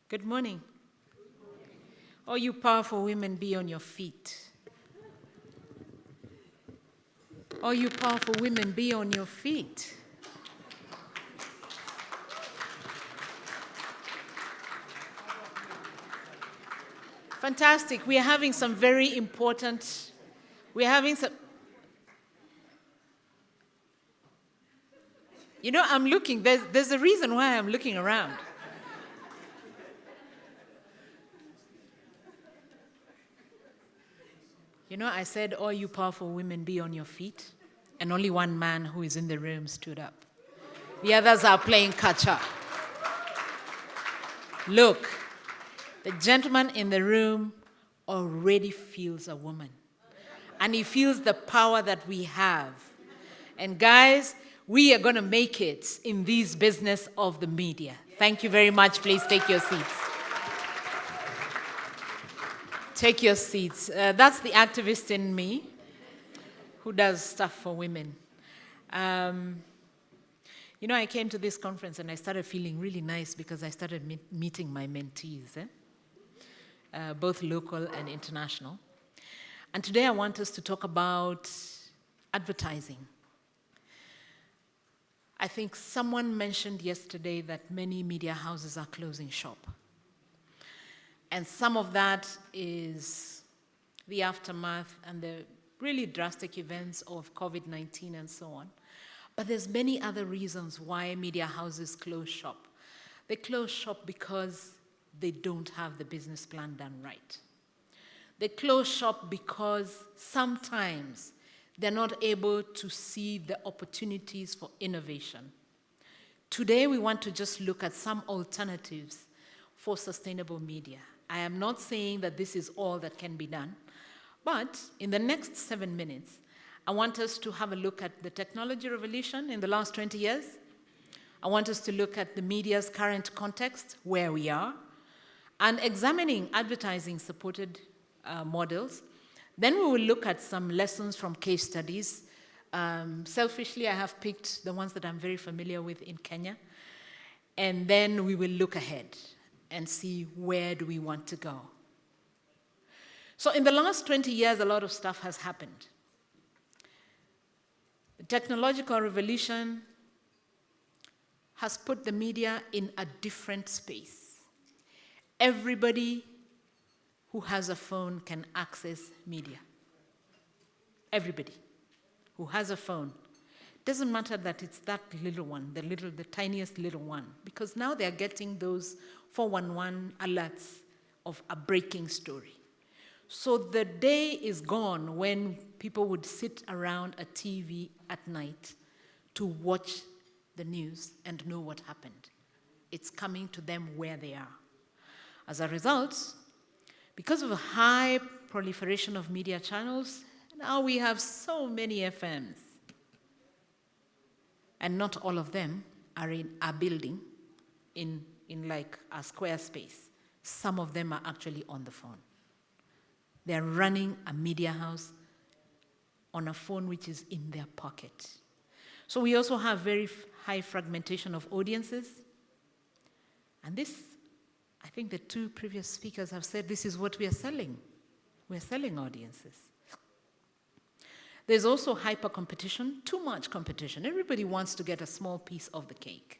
Good morning. All you powerful women, be on your feet. All you powerful women, be on your feet. Fantastic. We are having some very important, you know, I'm looking, there's a reason why I'm looking around. You know, I said, all you powerful women, be on your feet, and only one man who is in the room stood up. The others are playing catch up. Look, the gentleman in the room already feels a woman, and he feels the power that we have. And guys, we are going to make it in this business of the media. Thank you very much. Please take your seats. Take your seats. That's the activist in me who does stuff for women. You know, I came to this conference and I started feeling really nice because I started meeting my mentees, both local and international. And today I want us to talk about advertising. I think someone mentioned yesterday that many media houses are closing shop. And some of that is the aftermath and the really drastic events of COVID-19 and so on. But there's many other reasons why media houses close shop. They close shop because they don't have the business plan done right. They close shop because sometimes they're not able to see the opportunities for innovation. Today, we want to just look at some alternatives for sustainable media. I am not saying that this is all that can be done, but in the next 7 minutes, I want us to have a look at the technology revolution in the last 20 years. I want us to look at the media's current context, where we are, and examining advertising-supported models. Then we will look at some lessons from case studies. Selfishly, I have picked the ones that I'm very familiar with in Kenya. And then we will look ahead and see where do we want to go. So in the last 20 years, a lot of stuff has happened. The technological revolution has put the media in a different space. Everybody who has a phone can access media. Everybody who has a phone Doesn't matter that it's that little one, the tiniest little one, because now they're getting those 411 alerts of a breaking story. So the day is gone when people would sit around a TV at night to watch the news and know what happened. It's coming to them where they are. As a result, because of a high proliferation of media channels, now we have so many FMs. And not all of them are in a building in like a square space. Some of them are actually on the phone. They're running a media house on a phone which is in their pocket. So we also have very high fragmentation of audiences. And this, I think the two previous speakers have said, this is what we are selling. We're selling audiences. There's also hyper-competition, too much competition. Everybody wants to get a small piece of the cake.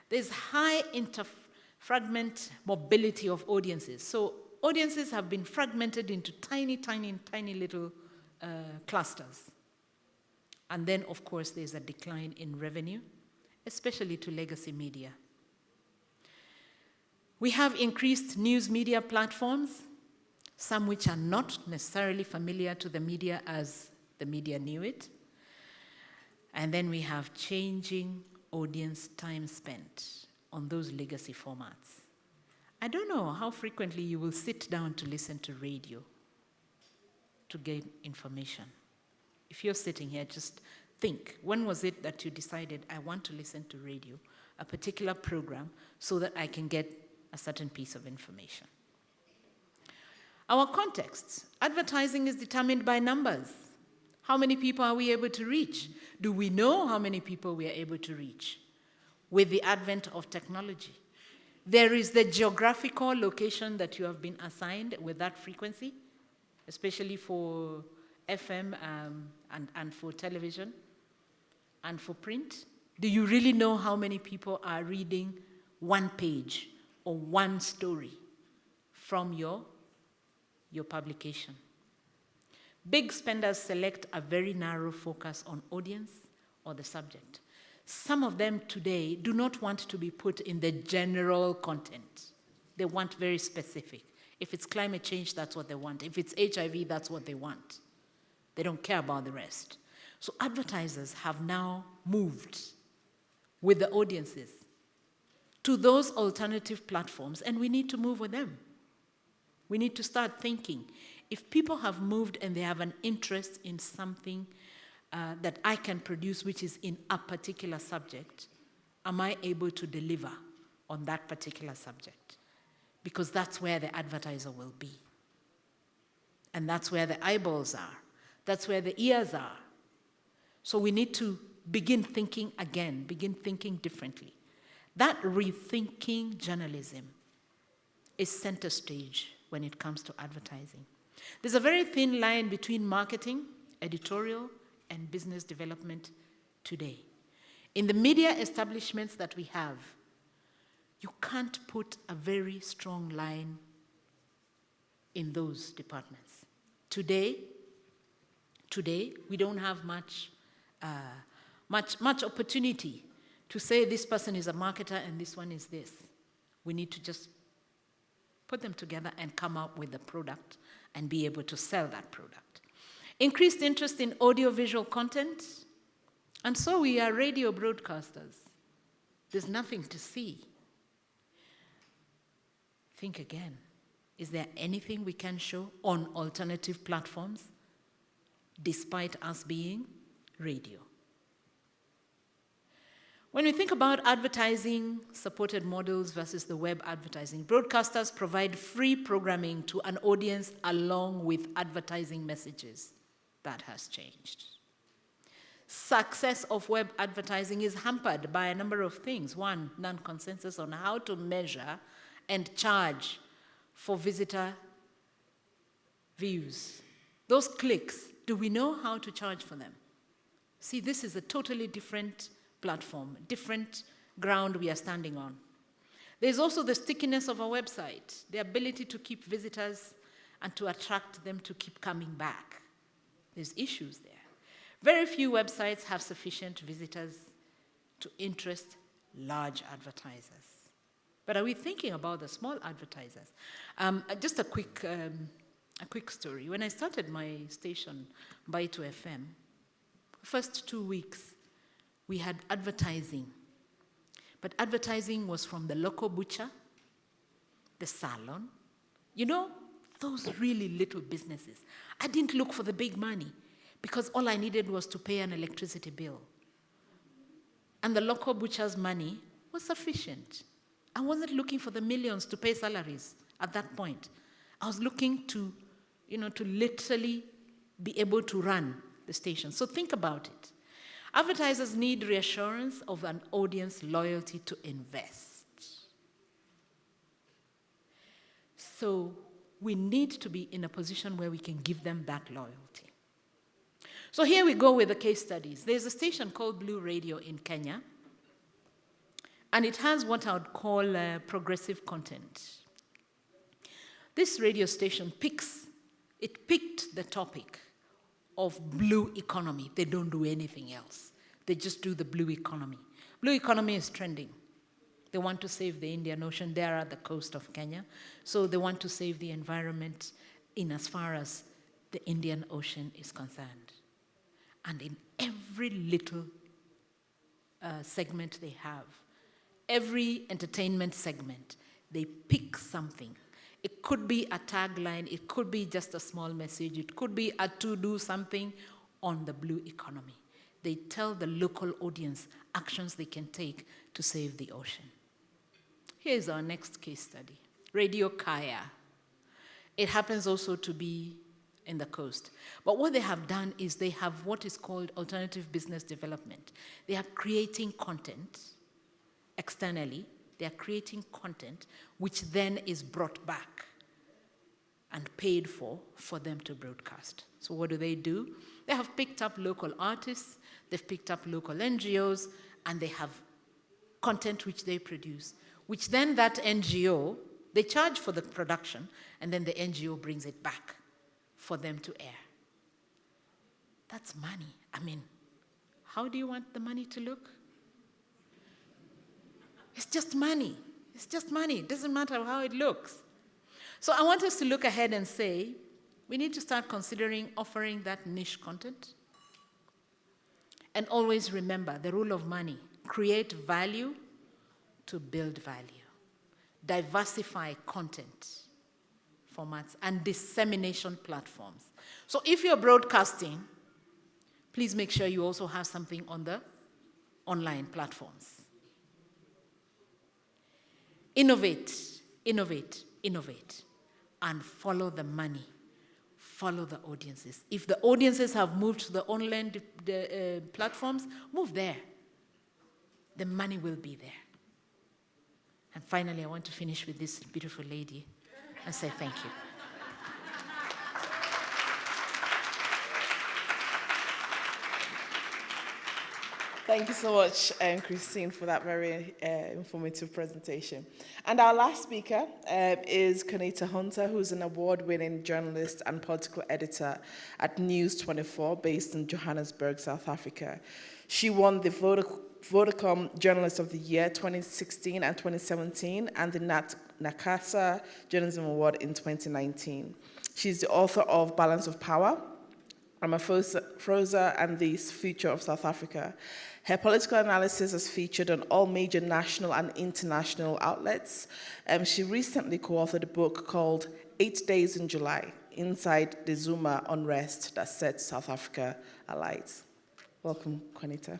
There's high inter-fragment mobility of audiences. So audiences have been fragmented into tiny, tiny, tiny little clusters. And then, of course, there's a decline in revenue, especially to legacy media. We have increased news media platforms, some which are not necessarily familiar to the media as the media knew it. And then we have changing audience time spent on those legacy formats. I don't know how frequently you will sit down to listen to radio to gain information. If you're sitting here, just think, when was it that you decided, I want to listen to radio, a particular program, so that I can get a certain piece of information? Our context. Advertising is determined by numbers. How many people are we able to reach? Do we know how many people we are able to reach with the advent of technology? There is the geographical location that you have been assigned with that frequency, especially for FM and for television and for print. Do you really know how many people are reading one page or one story from your publication? Big spenders select a very narrow focus on audience or the subject. Some of them today do not want to be put in the general content. They want very specific. If it's climate change, that's what they want. If it's HIV, that's what they want. They don't care about the rest. So advertisers have now moved with the audiences to those alternative platforms, and we need to move with them. We need to start thinking, if people have moved and they have an interest in something that I can produce which is in a particular subject, am I able to deliver on that particular subject? Because that's where the advertiser will be. And that's where the eyeballs are. That's where the ears are. So we need to begin thinking again, begin thinking differently. That rethinking journalism is center stage when it comes to advertising. There's a very thin line between marketing, editorial, and business development today. In the media establishments that we have, you can't put a very strong line in those departments. Today, we don't have much opportunity to say this person is a marketer and this one is this. We need to just put them together and come up with a product and be able to sell that product. Increased interest in audiovisual content, and so we are radio broadcasters. There's nothing to see. Think again. Is there anything we can show on alternative platforms despite us being radio? When we think about advertising-supported models versus the web advertising, broadcasters provide free programming to an audience along with advertising messages. That has changed. Success of web advertising is hampered by a number of things. One, non-consensus on how to measure and charge for visitor views. Those clicks, do we know how to charge for them? See, this is a totally different platform, different ground we are standing on. There's also the stickiness of a website, the ability to keep visitors and to attract them to keep coming back. There's issues there. Very few websites have sufficient visitors to interest large advertisers. But are we thinking about the small advertisers? Just a quick story. When I started my station, Day2 FM, first 2 weeks, we had advertising. But advertising was from the local butcher, the salon, those really little businesses. I didn't look for the big money because all I needed was to pay an electricity bill. And the local butcher's money was sufficient. I wasn't looking for the millions to pay salaries at that point. I was looking to literally be able to run the station. So think about it. Advertisers need reassurance of an audience loyalty to invest. So we need to be in a position where we can give them that loyalty. So here we go with the case studies. There's a station called Blue Radio in Kenya, and it has what I would call progressive content. This radio station picked the topic of blue economy. They don't do anything else. They just do the blue economy. Blue economy is trending. They want to save the Indian Ocean. They are at the coast of Kenya. So they want to save the environment in as far as the Indian Ocean is concerned. And in every little segment they have, every entertainment segment, they pick something. It could be a tagline. It could be just a small message. It could be a to-do something on the blue economy. They tell the local audience actions they can take to save the ocean. Here's our next case study, Radio Kaya. It happens also to be in the coast. But what they have done is they have what is called alternative business development. They are creating content externally. They are creating content which then is brought back and paid for them to broadcast. So what do? They have picked up local artists, they've picked up local NGOs, and they have content which they produce, which then that NGO, they charge for the production, and then the NGO brings it back for them to air. That's money. I mean, how do you want the money to look? It's just money. It's just money. It doesn't matter how it looks. So I want us to look ahead and say, we need to start considering offering that niche content. And always remember the rule of money. Create value to build value. Diversify content formats and dissemination platforms. So if you're broadcasting, please make sure you also have something on the online platforms. Innovate, innovate, innovate, and follow the money. Follow the audiences. If the audiences have moved to the online platforms, move there. The money will be there. And finally, I want to finish with this beautiful lady and say thank you.
Thank you so much, Christine, for that very informative presentation. And our last speaker is Konita Hunter, who's an award-winning journalist and political editor at News24, based in Johannesburg, South Africa. She won the Vodacom Journalist of the Year 2016 and 2017, and the Nakasa Journalism Award in 2019. She's the author of Balance of Power, Ramaphosa and the Future of South Africa. Her political analysis is featured on all major national and international outlets. She recently co-authored a book called 8 Days in July, Inside the Zuma Unrest That Set South Africa Alight. Welcome, Konita.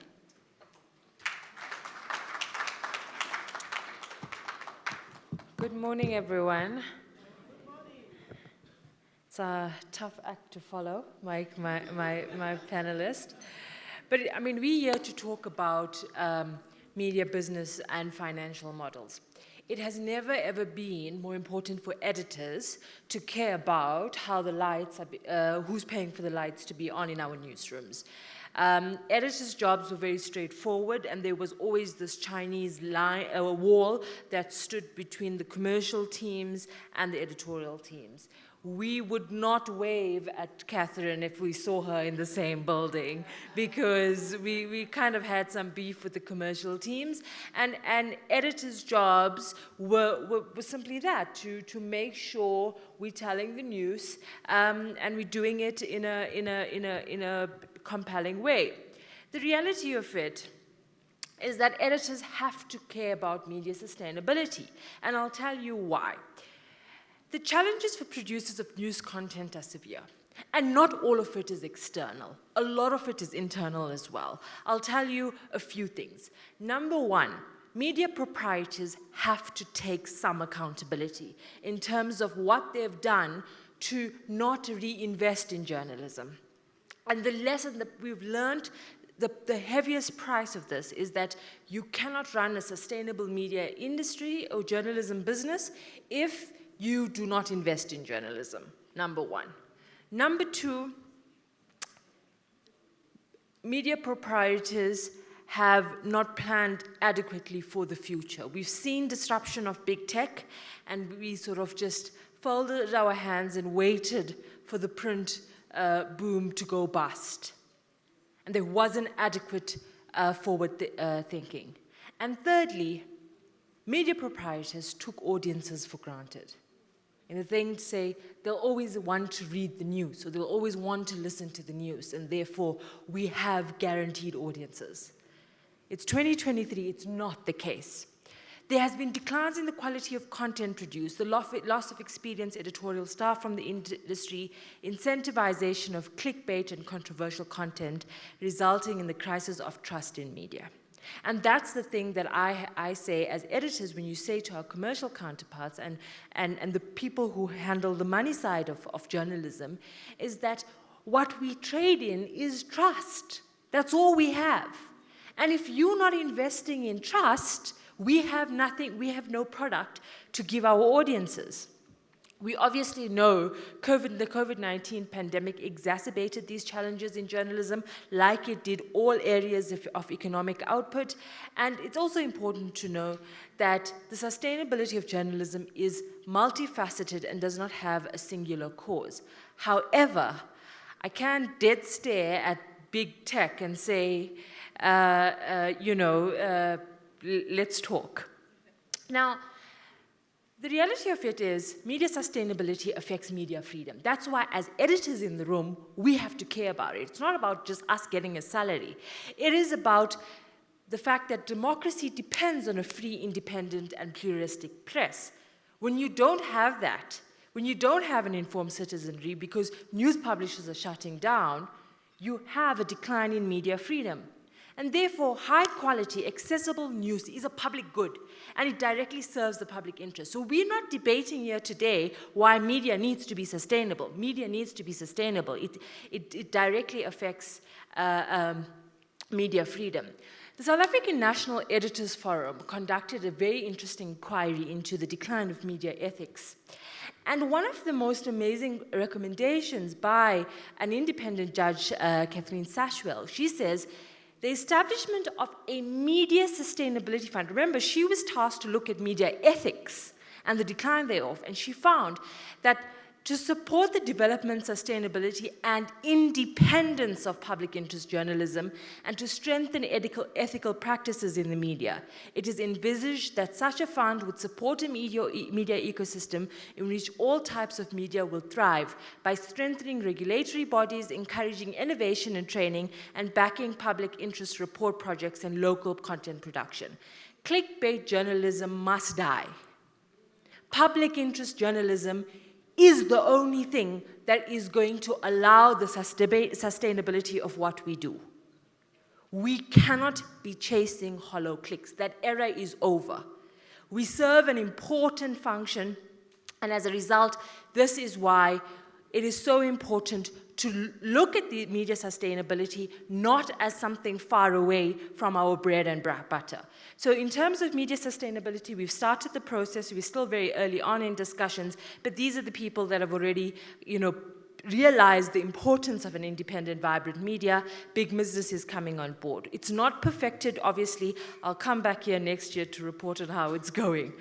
Good morning, everyone. It's a tough act to follow, my panelist. But I mean, we're here to talk about media business and financial models. It has never, ever been more important for editors to care about how the lights are, who's paying for the lights to be on in our newsrooms. Editors' jobs were very straightforward, and there was always this Chinese wall that stood between the commercial teams and the editorial teams. we would not wave at Catherine if we saw her in the same building, because we kind of had some beef with the commercial teams, and editors' jobs were simply that, to make sure we're telling the news, and we're doing it in a compelling way. The reality of it is that editors have to care about media sustainability, and I'll tell you why. The challenges for producers of news content are severe, and not all of it is external. A lot of it is internal as well. I'll tell you a few things. Number one, media proprietors have to take some accountability in terms of what they've done to not reinvest in journalism. And the lesson that we've learned, the heaviest price of this, is that you cannot run a sustainable media industry or journalism business if you do not invest in journalism, number one. Number two, media proprietors have not planned adequately for the future. We've seen disruption of big tech, and we sort of just folded our hands and waited for the print boom to go bust. And there wasn't adequate forward thinking. And thirdly, media proprietors took audiences for granted. And the thing to say, they'll always want to read the news, or they'll always want to listen to the news, and therefore we have guaranteed audiences. It's 2023, it's not the case. There has been declines in the quality of content produced, the loss of experienced editorial staff from the industry, incentivization of clickbait and controversial content, resulting in the crisis of trust in media. And that's the thing that I say as editors, when you say to our commercial counterparts and the people who handle the money side of journalism, is that what we trade in is trust. That's all we have. And if you're not investing in trust, we have nothing, we have no product to give our audiences. We obviously know the COVID-19 pandemic exacerbated these challenges in journalism, like it did all areas of economic output. And it's also important to know that the sustainability of journalism is multifaceted and does not have a singular cause. However, I can't dead stare at big tech and say, let's talk. Now, the reality of it is media sustainability affects media freedom. That's why as editors in the room, we have to care about it. It's not about just us getting a salary. It is about the fact that democracy depends on a free, independent, and pluralistic press. When you don't have that, when you don't have an informed citizenry because news publishers are shutting down, you have a decline in media freedom. And therefore, high-quality, accessible news is a public good, and it directly serves the public interest. So we're not debating here today why media needs to be sustainable. Media needs to be sustainable. It directly affects media freedom. The South African National Editors Forum conducted a very interesting inquiry into the decline of media ethics. And one of the most amazing recommendations by an independent judge, Kathleen Sashwell, she says, the establishment of a media sustainability fund. Remember, she was tasked to look at media ethics and the decline thereof, and she found that to support the development, sustainability, and independence of public interest journalism, and to strengthen ethical practices in the media, it is envisaged that such a fund would support a media ecosystem in which all types of media will thrive by strengthening regulatory bodies, encouraging innovation and training, and backing public interest report projects and local content production. Clickbait journalism must die. Public interest journalism is the only thing that is going to allow the sustainability of what we do. We cannot be chasing hollow clicks. That era is over. We serve an important function, and as a result, this is why it is so important to look at the media sustainability not as something far away from our bread and butter. So in terms of media sustainability, we've started the process. We're still very early on in discussions, but these are the people that have already, realized the importance of an independent, vibrant media. Big business is coming on board. It's not perfected, obviously. I'll come back here next year to report on how it's going.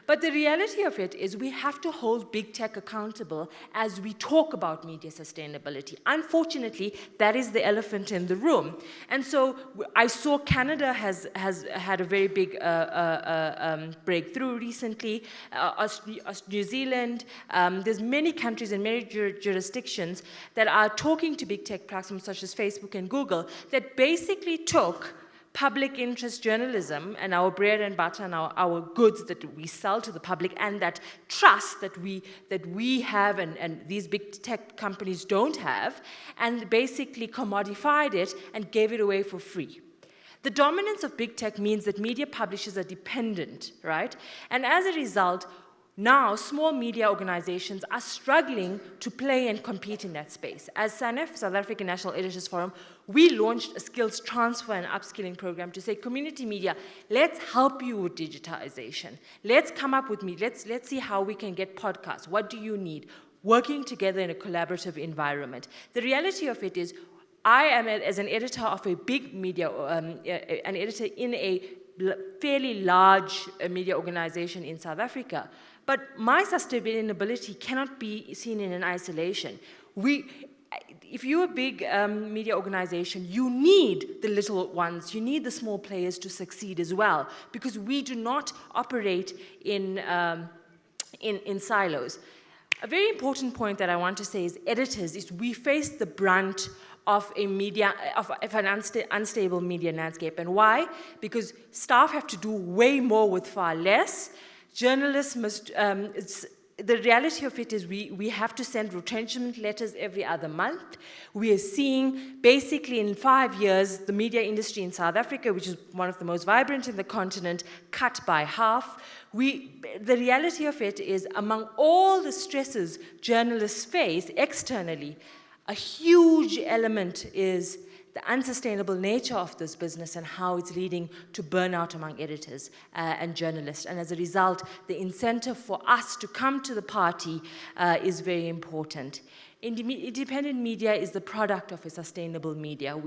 But the reality of it is we have to hold big tech accountable as we talk about media sustainability. Unfortunately, that is the elephant in the room. And so I saw Canada has had a very big breakthrough recently, New Zealand, there's many countries and many jurisdictions that are talking to big tech platforms such as Facebook and Google that basically took public interest journalism and our bread and butter and our goods that we sell to the public and that trust that we have and these big tech companies don't have, and basically commodified it and gave it away for free. The dominance of big tech means that media publishers are dependent, right? And as a result, now small media organizations are struggling to play and compete in that space. As SANEF, South African National Editors Forum, we launched a skills transfer and upskilling program to say, community media, let's help you with digitization. Let's come up with let's see how we can get podcasts. What do you need? Working together in a collaborative environment. The reality of it is, I am, as an editor of a big media, an editor in a fairly large media organization in South Africa, but my sustainability cannot be seen in an isolation. If you're a big media organization, you need the little ones, you need the small players to succeed as well, because we do not operate in silos. A very important point that I want to say is editors, is we face the brunt of an unstable media landscape. And why? Because staff have to do way more with far less. Journalists must, the reality of it is we have to send retrenchment letters every other month. We are seeing, basically in 5 years, the media industry in South Africa, which is one of the most vibrant in the continent, cut by half. The reality of it is, among all the stresses journalists face externally, a huge element is the unsustainable nature of this business and how it's leading to burnout among editors and journalists. And as a result, the incentive for us to come to the party is very important. Independent media is the product of a sustainable media.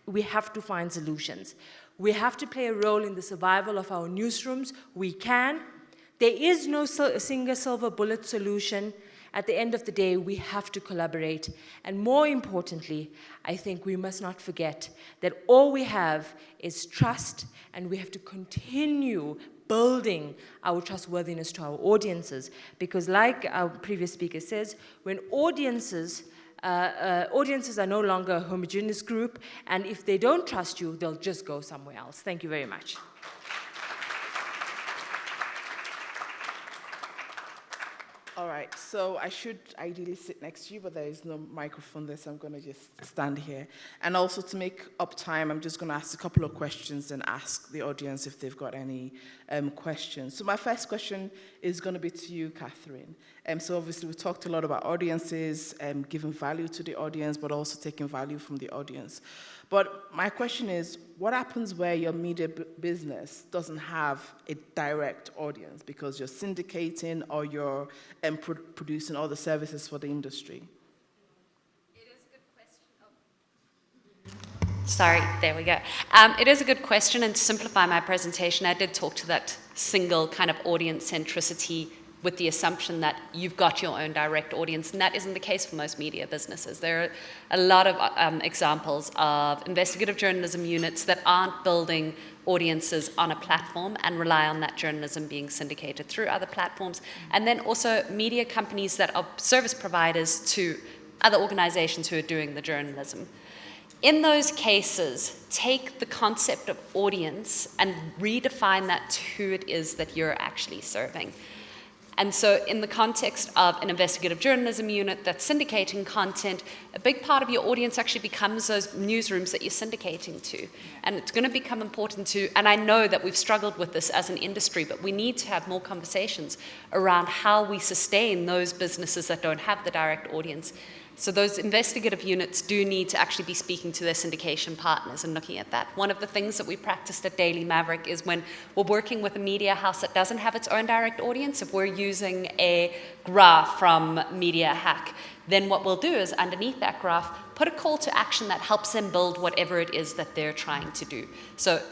We have to find solutions. We have to play a role in the survival of our newsrooms. We can. There is no single silver bullet solution. At the end of the day, we have to collaborate. And more importantly, I think we must not forget that all we have is trust, and we have to continue building our trustworthiness to our audiences. Because like our previous speaker says, when audiences are no longer a homogeneous group, and if they don't trust you, they'll just go somewhere else. Thank you very much.
All right, so I should ideally sit next to you, but there is no microphone there, so I'm going to just stand here. And also, to make up time, I'm just going to ask a couple of questions and ask the audience if they've got any questions. So my first question is going to be to you, Catherine. So obviously, we talked a lot about audiences, giving value to the audience, but also taking value from the audience. But my question is, what happens where your media business doesn't have a direct audience because you're syndicating or you're producing all the services for the industry?
It is a good question. Sorry, there we go. It is a good question, and to simplify my presentation, I did talk to that single kind of audience centricity with the assumption that you've got your own direct audience, and that isn't the case for most media businesses. There are a lot of examples of investigative journalism units that aren't building audiences on a platform and rely on that journalism being syndicated through other platforms, and then also media companies that are service providers to other organizations who are doing the journalism. In those cases, take the concept of audience and redefine that to who it is that you're actually serving. And so in the context of an investigative journalism unit that's syndicating content, a big part of your audience actually becomes those newsrooms that you're syndicating to. And it's going to become important to, and I know that we've struggled with this as an industry, but we need to have more conversations around how we sustain those businesses that don't have the direct audience. So those investigative units do need to actually be speaking to their syndication partners and looking at that. One of the things that we practiced at Daily Maverick is when we're working with a media house that doesn't have its own direct audience, if we're using a graph from Media Hack, then what we'll do is underneath that graph, put a call to action that helps them build whatever it is that they're trying to do. So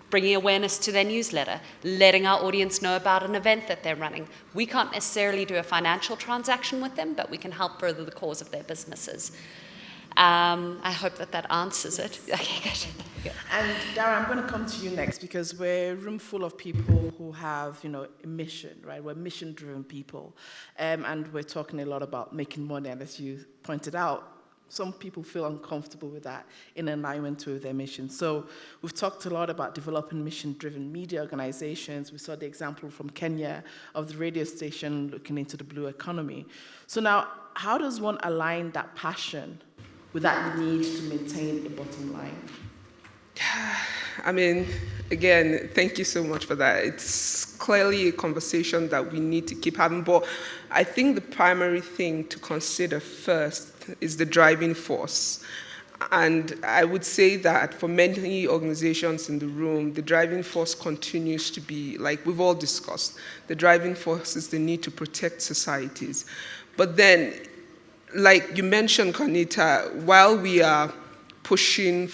bringing awareness to their newsletter, letting our audience know about an event that they're running. We can't necessarily do a financial transaction with them, but we can help further the cause of their businesses. I hope that answers it. Okay, good.
And Dara, I'm going to come to you next because we're a room full of people who have, a mission, right? We're mission-driven people, and we're talking a lot about making money. And as you pointed out, some people feel uncomfortable with that in alignment with their mission. So we've talked a lot about developing mission-driven media organizations. We saw the example from Kenya of the radio station looking into the blue economy. So now, how does one align that passion with that need to maintain a bottom line?
I mean, again, thank you so much for that. It's clearly a conversation that we need to keep having, but I think the primary thing to consider first is the driving force. And I would say that for many organizations in the room, the driving force continues to be, like we've all discussed, the driving force is the need to protect societies. But then, like you mentioned, Conita, while we're pushing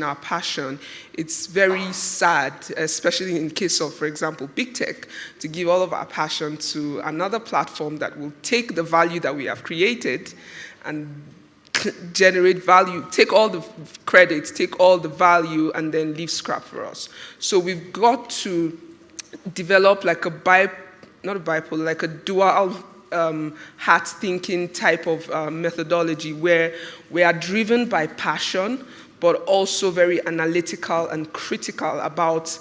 our passion, it's very sad, especially in case of, for example, big tech, to give all of our passion to another platform that will take the value that we have created and generate value, take all the credits, take all the value, and then leave scrap for us. So we've got to develop like like a dual hat thinking type of methodology where we are driven by passion, but also very analytical and critical about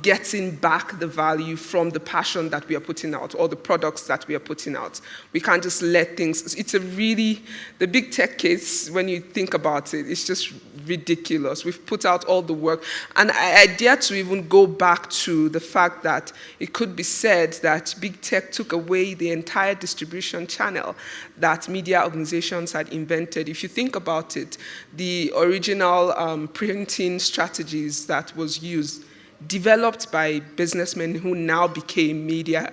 getting back the value from the passion that we are putting out or the products that we are putting out. We can't just let things, the big tech case, when you think about it, it's just ridiculous. We've put out all the work. And I dare to even go back to the fact that it could be said that big tech took away the entire distribution channel that media organizations had invented. If you think about it, the original printing strategies that was used developed by businessmen who now became media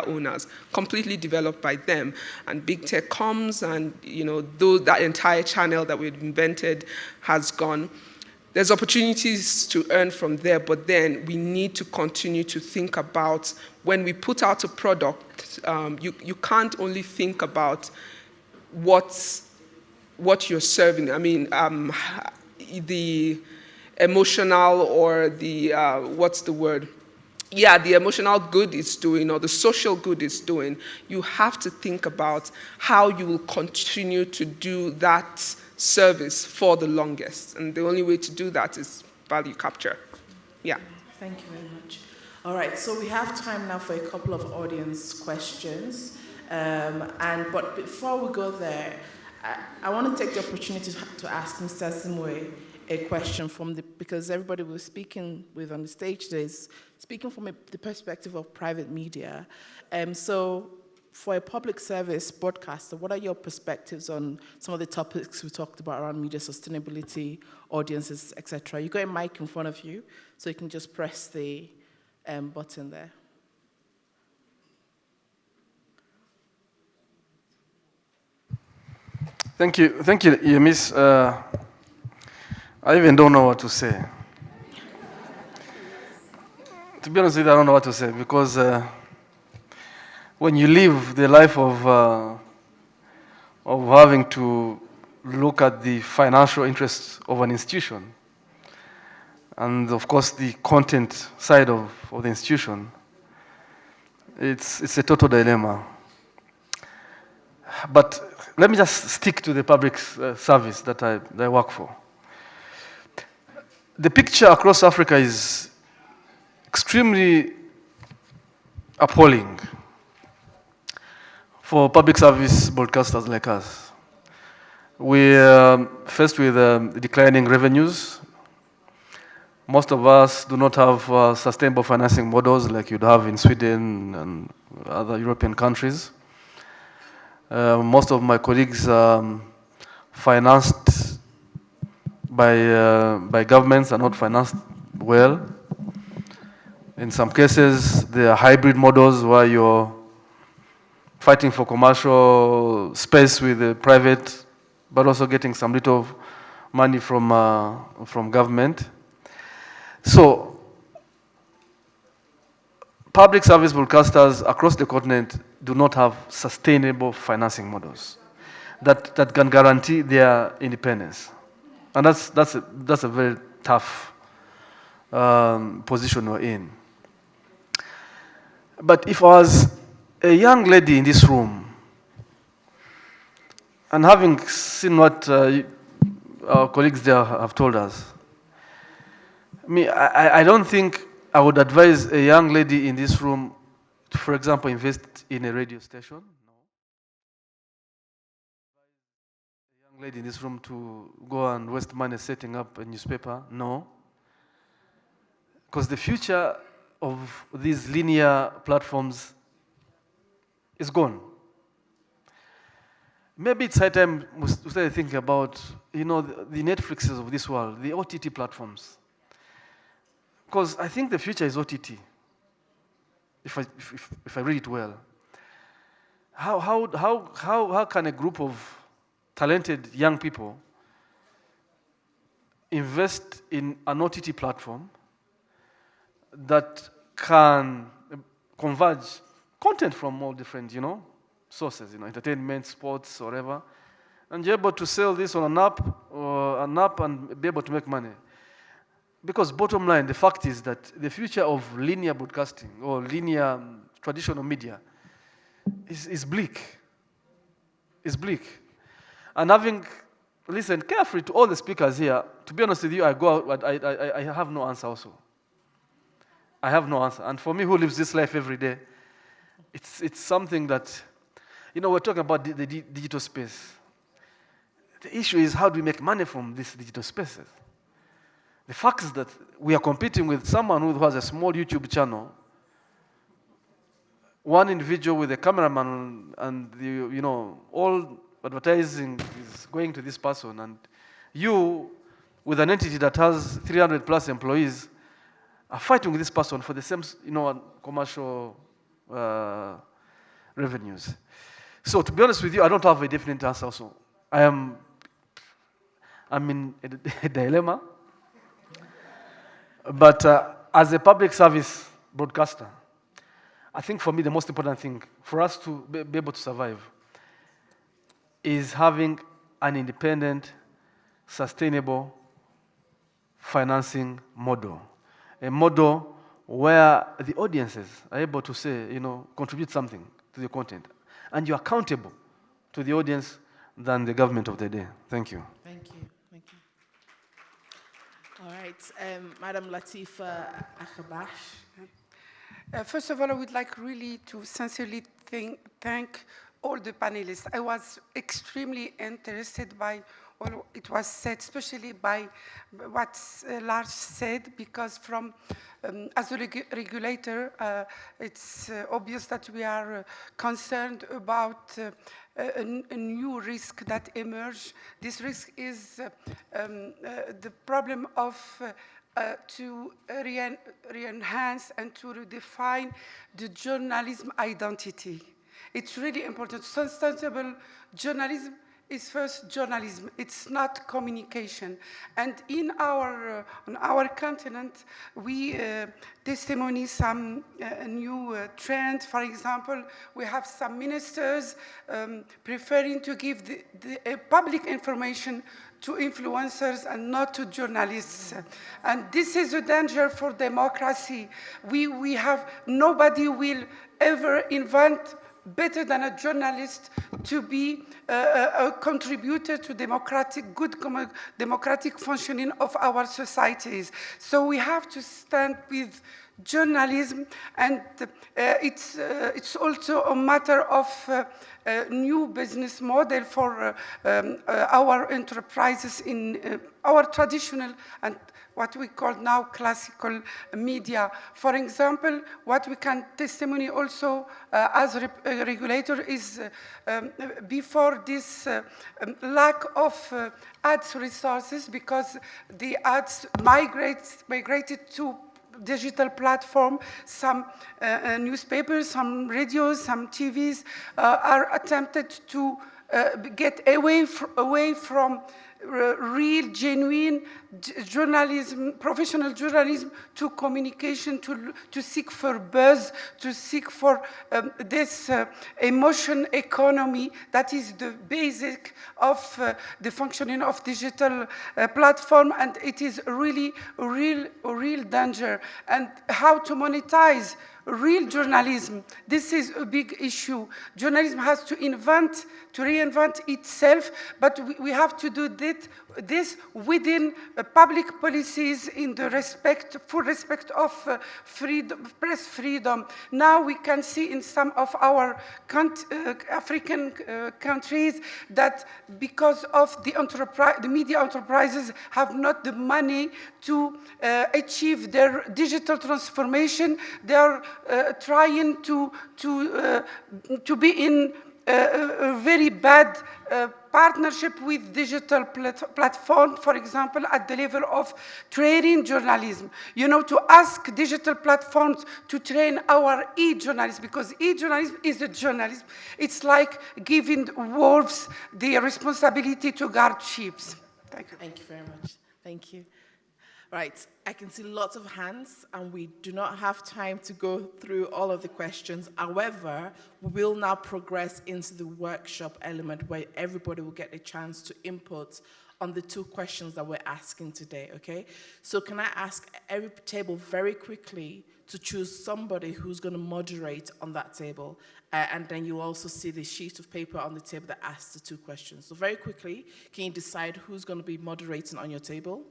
owners, completely developed by them. And big tech comes and, though that entire channel that we've invented has gone, there's opportunities to earn from there, but then we need to continue to think about when we put out a product, you can't only think about what you're serving. I mean, the emotional or the, the emotional good it's doing or the social good it's doing, you have to think about how you will continue to do that service for the longest. And the only way to do that is value capture. Yeah.
Thank you very much. All right, so we have time now for a couple of audience questions. But before we go there, I want to take the opportunity to ask Mr. Zimwe a question because everybody we're speaking with on the stage today is speaking from the perspective of private media. So for a public service broadcaster, what are your perspectives on some of the topics we talked about around media sustainability, audiences, etc.? You got a mic in front of you, so you can just press the button there.
Thank you, Yemis. I even don't know what to say. To be honest with you, I don't know what to say because when you live the life of having to look at the financial interests of an institution and, of course, the content side of the institution, it's a total dilemma. But let me just stick to the public service that I work for. The picture across Africa is extremely appalling for public service broadcasters like us. We're faced with declining revenues. Most of us do not have sustainable financing models like you'd have in Sweden and other European countries. Most of my colleagues are financed by governments, are not financed well. In some cases, there are hybrid models where you're fighting for commercial space with the private, but also getting some little money from government. So, public service broadcasters across the continent do not have sustainable financing models that can guarantee their independence. And that's a very tough position we're in. But if I was a young lady in this room, and having seen what our colleagues there have told us, I don't think I would advise a young lady in this room to, for example, invest in a radio station. No. A young lady in this room to go and waste money setting up a newspaper. No. Because the future of these linear platforms is gone. Maybe it's high time we start thinking about, the Netflixes of this world, the OTT platforms. Because I think the future is OTT, if I read it well. How can a group of talented young people invest in an OTT platform that can converge content from all different, sources, entertainment, sports, whatever, and you're able to sell this on an app and be able to make money? Because bottom line, the fact is that the future of linear broadcasting or linear traditional media is bleak. It's bleak. And having listened carefully to all the speakers here, to be honest with you, I have no answer also. I have no answer. And for me, who lives this life every day, it's something that, we're talking about the digital space. The issue is, how do we make money from these digital spaces? The fact is that we are competing with someone who has a small YouTube channel, one individual with a cameraman, and all advertising is going to this person, and you, with an entity that has 300 plus employees, are fighting with this person for the same, commercial revenues. So, to be honest with you, I don't have a definite answer. Also, I'm in a dilemma. But as a public service broadcaster, I think for me the most important thing for us to be able to survive is having an independent, sustainable financing model. A model where the audiences are able to say, contribute something to the content. And you're accountable to the audience than the government of the day. Thank you.
Thank you. Thank you. All right, Madam Latifa Akabash.
First of all, I would like really to sincerely thank all the panelists. I was extremely interested by all it was said, especially by what Lars said, because as a regulator, it's obvious that we are concerned about a new risk that emerged. This risk is the problem of to re-enhance and to redefine the journalism identity. It's really important. Sustainable journalism is first journalism. It's not communication. And on our continent, we testimony some new trends. For example, we have some ministers preferring to give the public information to influencers and not to journalists. And this is a danger for democracy. Nobody will ever invent better than a journalist to be a contributor to good democratic functioning of our societies. So we have to stand with journalism, and it's also a matter of a new business model for our enterprises in our traditional and what we call now classical media. For example, what we can testimony also as a regulator is before this lack of ads resources, because the ads migrated to digital platform. Some newspapers, some radios, some TVs are attempted to get away from real, genuine journalism, professional journalism, to communication, to seek for buzz, to seek for this emotion economy that is the basic of the functioning of digital platform, and it is really a real danger. And how to monetize real journalism. This is a big issue. Journalism has to reinvent itself, but we have to do this within public policies in the full respect of press freedom. Now we can see in some of our African countries that because of the media enterprises have not the money to achieve their digital transformation, they are trying to be in a very bad partnership with digital platforms, for example, at the level of training journalism. You know, to ask digital platforms to train our e-journalists, because e-journalism is a journalism. It's like giving wolves the responsibility to guard sheep. Thank you.
Thank you very much. Thank you. Right, I can see lots of hands, and we do not have time to go through all of the questions. However, we will now progress into the workshop element where everybody will get a chance to input on the 2 questions that we're asking today, okay? So can I ask every table very quickly to choose somebody who's going to moderate on that table, and then you'll also see the sheet of paper on the table that asks the 2 questions. So very quickly, can you decide who's going to be moderating on your table?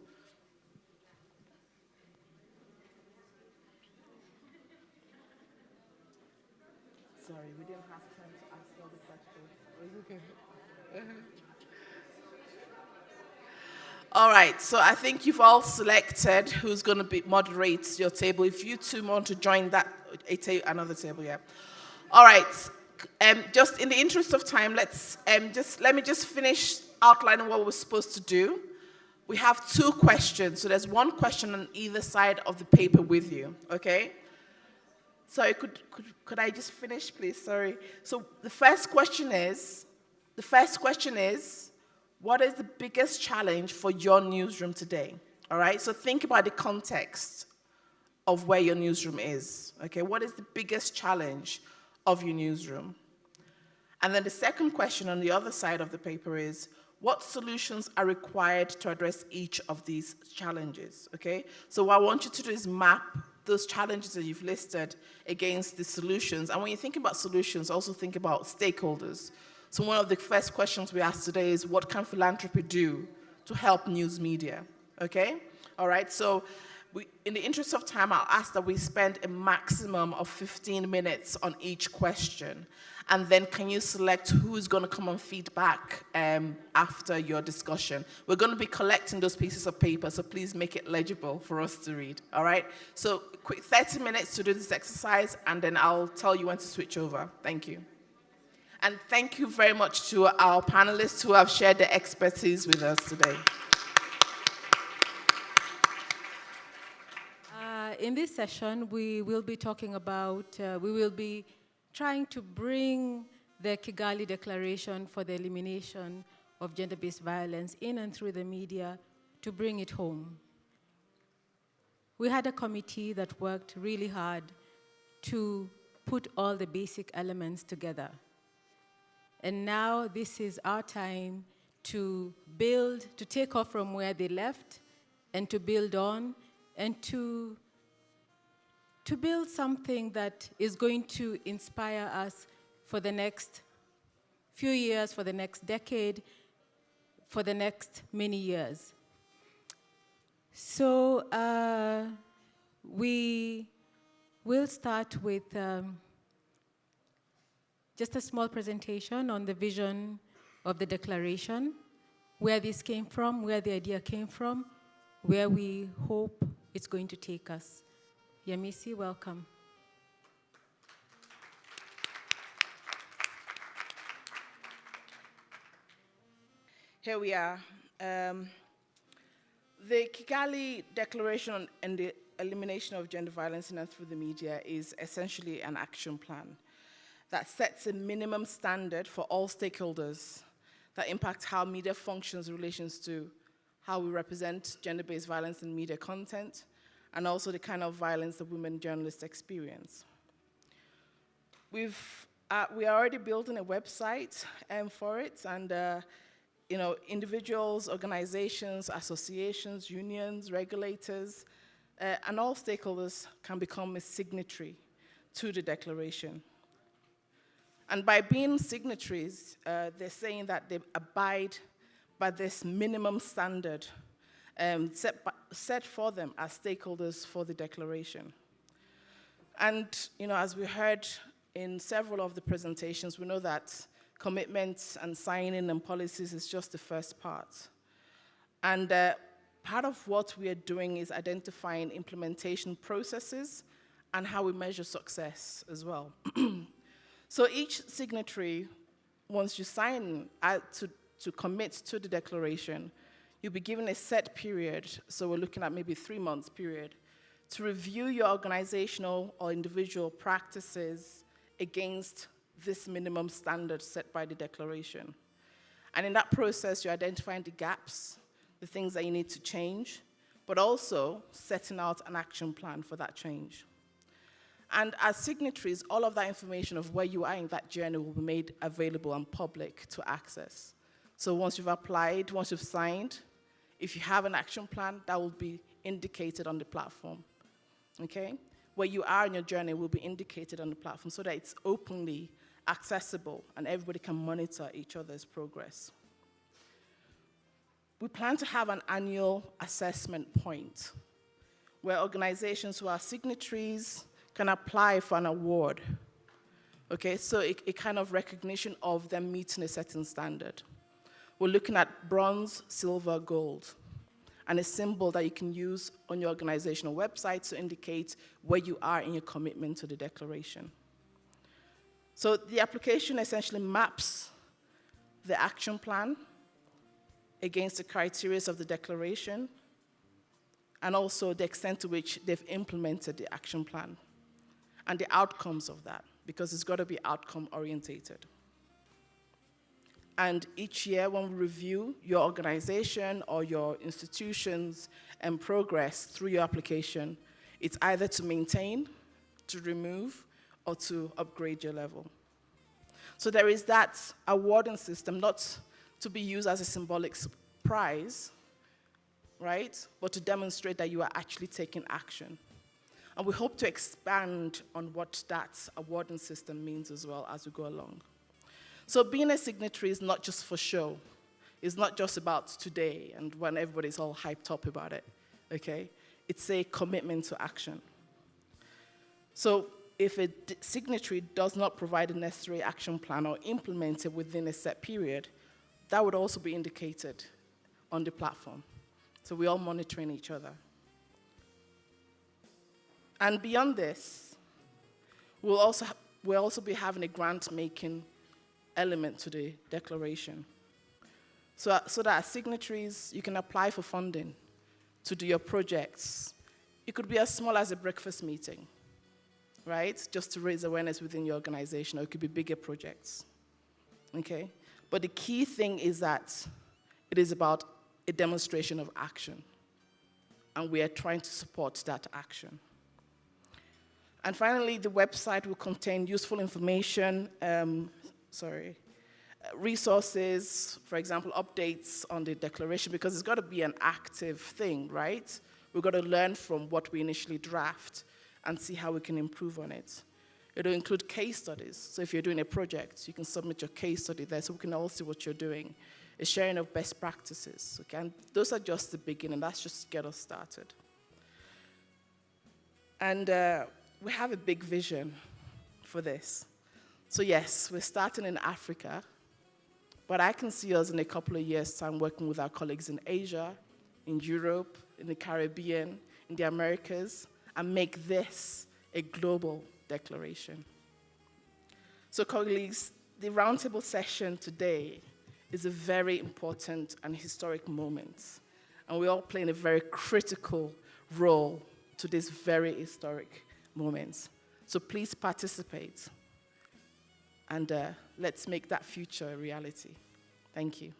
Sorry, we didn't have time to ask all the questions. Okay. All right, so I think you've all selected who's going to moderate your table. If you two want to join that, another table, yeah. All right, just in the interest of time, let me just finish outlining what we're supposed to do. We have 2 questions, so there's 1 question on either side of the paper with you, okay? Sorry, could I just finish, please? Sorry. So the first question is, what is the biggest challenge for your newsroom today? All right, so think about the context of where your newsroom is, okay? What is the biggest challenge of your newsroom? And then the second question on the other side of the paper is, what solutions are required to address each of these challenges, okay? So what I want you to do is map those challenges that you've listed against the solutions. And when you think about solutions, also think about stakeholders. So one of the first questions we asked today is, what can philanthropy do to help news media, okay? All right, so in the interest of time, I'll ask that we spend a maximum of 15 minutes on each question. And then can you select who is going to come on feedback after your discussion? We're going to be collecting those pieces of paper, so please make it legible for us to read, all right? So quick 30 minutes to do this exercise, and then I'll tell you when to switch over. Thank you. And thank you very much to our panelists who have shared their expertise with us today.
In this session, we will be talking about, we will be trying to bring the Kigali Declaration for the Elimination of Gender-Based Violence in and through the media to bring it home. We had a committee that worked really hard to put all the basic elements together. And now this is our time to build, to take off from where they left, and to build on, and to build something that is going to inspire us for the next few years, for the next decade, for the next many years. So we will start with just a small presentation on the vision of the declaration, where this came from, where the idea came from, where we hope it's going to take us. Yamisi, welcome.
Here we are. The Kigali Declaration on the Elimination of Gender Violence in and through the media is essentially an action plan that sets a minimum standard for all stakeholders that impact how media functions in relation to how we represent gender-based violence in media content, and also the kind of violence that women journalists experience. We are already building a website for it, and individuals, organizations, associations, unions, regulators, and all stakeholders can become a signatory to the declaration. And by being signatories, they're saying that they abide by this minimum standard set for them as stakeholders for the declaration. And as we heard in several of the presentations, we know that commitments and signing and policies is just the first part. And part of what we are doing is identifying implementation processes and how we measure success as well. So each signatory, once you sign to commit to the declaration, you'll be given a set period, so we're looking at maybe 3 months period, to review your organizational or individual practices against this minimum standard set by the declaration. And in that process, you're identifying the gaps, the things that you need to change, but also setting out an action plan for that change. And as signatories, all of that information of where you are in that journey will be made available and public to access. So once you've applied, once you've signed, if you have an action plan, that will be indicated on the platform, okay? Where you are in your journey will be indicated on the platform so that it's openly accessible and everybody can monitor each other's progress. We plan to have an annual assessment point where organizations who are signatories can apply for an award, okay? So a kind of recognition of them meeting a certain standard. We're looking at bronze, silver, gold, and a symbol that you can use on your organizational website to indicate where you are in your commitment to the declaration. So the application essentially maps the action plan against the criteria of the declaration, and also the extent to which they've implemented the action plan, and the outcomes of that, because it's got to be outcome orientated. And each year when we review your organization or your institutions and progress through your application, it's either to maintain, to remove, or to upgrade your level. So there is that awarding system, not to be used as a symbolic prize, right? But to demonstrate that you are actually taking action. And we hope to expand on what that awarding system means as well as we go along. So being a signatory is not just for show. It's not just about today and when everybody's all hyped up about it, okay? It's a commitment to action. So if a signatory does not provide a necessary action plan or implement it within a set period, that would also be indicated on the platform. So we're all monitoring each other. And beyond this, we'll also be having a grant-making element to the declaration. So that as signatories, you can apply for funding to do your projects. It could be as small as a breakfast meeting, right? Just to raise awareness within your organization, or it could be bigger projects, okay? But the key thing is that it is about a demonstration of action, and we are trying to support that action. And finally, the website will contain useful information, resources, for example, updates on the declaration, because it's got to be an active thing, right? We've got to learn from what we initially draft and see how we can improve on it. It'll include case studies. So if you're doing a project, you can submit your case study there so we can all see what you're doing. A sharing of best practices, okay? And those are just the beginning. That's just to get us started. And we have a big vision for this. So yes, we're starting in Africa, but I can see us in a couple of years' time working with our colleagues in Asia, in Europe, in the Caribbean, in the Americas, and make this a global declaration. So colleagues, the roundtable session today is a very important and historic moment, and we're all playing a very critical role to this very historic moment. So please participate, and let's make that future a reality. Thank you.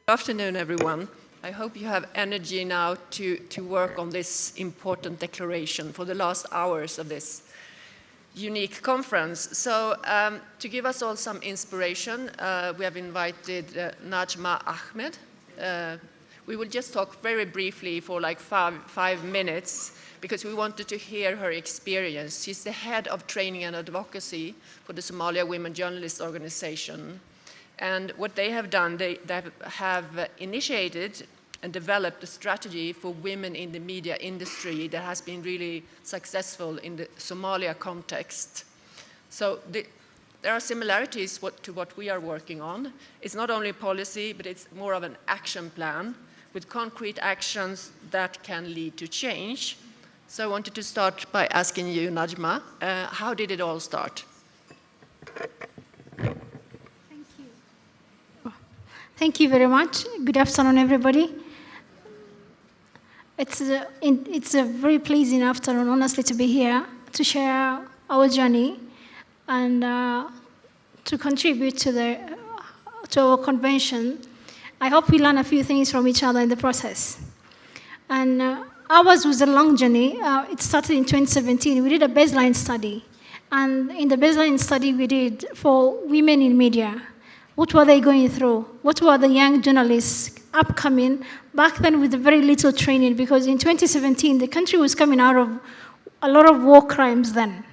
Good afternoon, everyone. I hope you have energy now to work on this important declaration for the last hours of this unique conference. So to give us all some inspiration, we have invited Najma Ahmed. We will just talk very briefly for like five minutes because we wanted to hear her experience. She's the head of training and advocacy for the Somalia Women Journalists Organization. And what they have done, they have initiated and developed a strategy for women in the media industry that has been really successful in the Somalia context. So there are similarities to what we are working on. It's not only policy, but it's more of an action plan with concrete actions that can lead to change. So I wanted to start by asking you, Najma, how did it all start?
Thank you very much. Good afternoon, everybody. It's a very pleasing afternoon, honestly, to be here to share our journey and to contribute to our convention. I hope we learn a few things from each other in the process. And ours was a long journey. It started in 2017. We did a baseline study. And in the baseline study we did for women in media, what were they going through? What were the young journalists upcoming back then with very little training? Because in 2017, the country was coming out of a lot of war crimes then.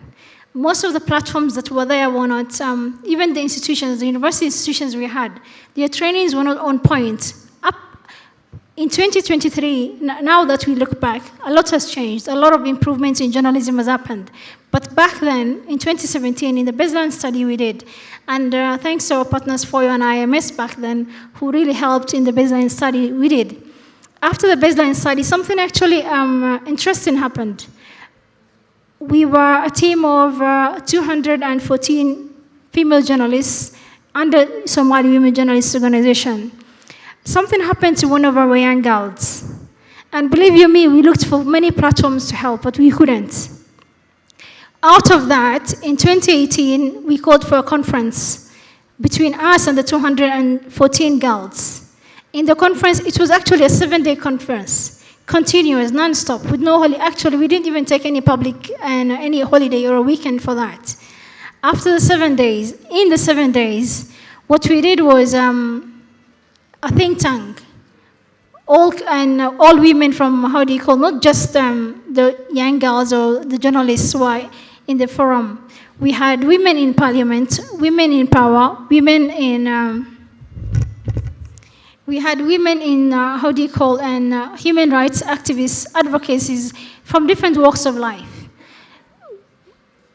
Most of the platforms that were there were not, even the institutions, the university institutions we had, their trainings were not on point. In 2023, now that we look back, a lot has changed. A lot of improvements in journalism has happened. But back then, in 2017, in the baseline study we did, and thanks to our partners FOIO and IMS back then, who really helped in the baseline study we did. After the baseline study, something actually interesting happened. We were a team of 214 female journalists under Somali Women Journalists Organization. Something happened to one of our young girls. And believe you me, we looked for many platforms to help, but we couldn't. Out of that, in 2018, we called for a conference between us and the 214 girls. In the conference, it was actually a 7-day conference, continuous, non-stop, with no holiday. Actually, we didn't even take any public and any holiday or a weekend for that. After the 7 days, in the 7 days, what we did was a think tank, all women from, not just the young girls or the journalists who are in the forum. We had women in parliament, women in power, women in, human rights activists, advocacies from different walks of life.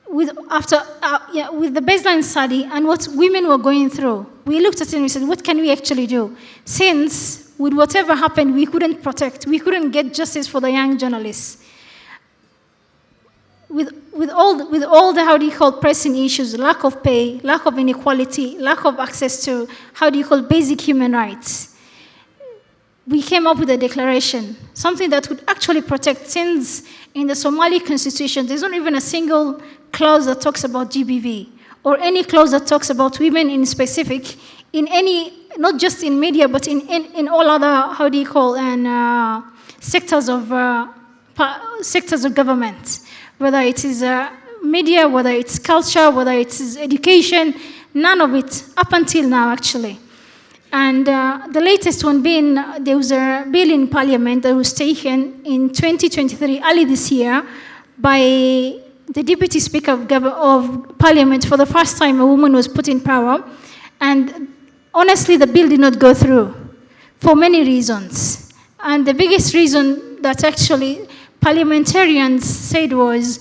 With the baseline study and what women were going through, we looked at it and we said, what can we actually do? Since with whatever happened, we couldn't protect, we couldn't get justice for the young journalists. With all the pressing issues, lack of pay, lack of inequality, lack of access to basic human rights, we came up with a declaration, something that would actually protect, since in the Somali constitution, there's not even a single clause that talks about GBV, or any clause that talks about women in specific, in any, not just in media, but in all other, sectors of government, whether it is media, whether it's culture, whether it is education, none of it, up until now, actually. And the latest one being, there was a bill in Parliament that was taken in 2023, early this year, by the Deputy Speaker of Parliament. For the first time, a woman was put in power. And honestly, the bill did not go through for many reasons. And the biggest reason that actually parliamentarians said was,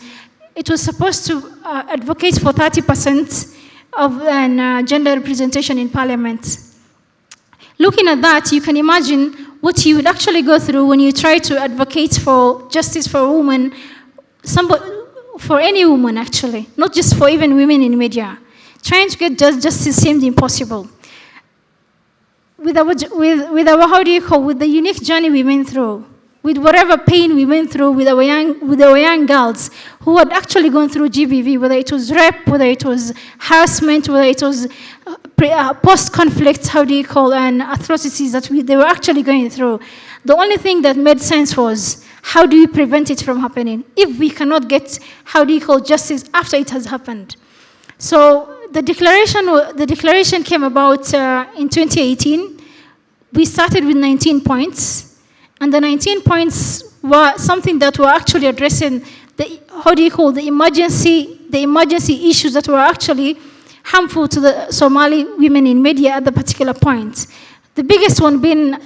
it was supposed to advocate for 30% of gender representation in Parliament. Looking at that, you can imagine what you would actually go through when you try to advocate for justice for a woman, for any woman actually, not just for even women in media. Trying to get justice seemed impossible. With the unique journey we went through, with whatever pain we went through with our young girls who had actually gone through GBV, whether it was rape, whether it was harassment, whether it was post-conflict, and atrocities that they were actually going through. The only thing that made sense was, how do we prevent it from happening if we cannot get, justice after it has happened? So the declaration came about in 2018. We started with 19 points, and the 19 points were something that were actually addressing the emergency issues that were actually harmful to the Somali women in media at the particular point. The biggest one being,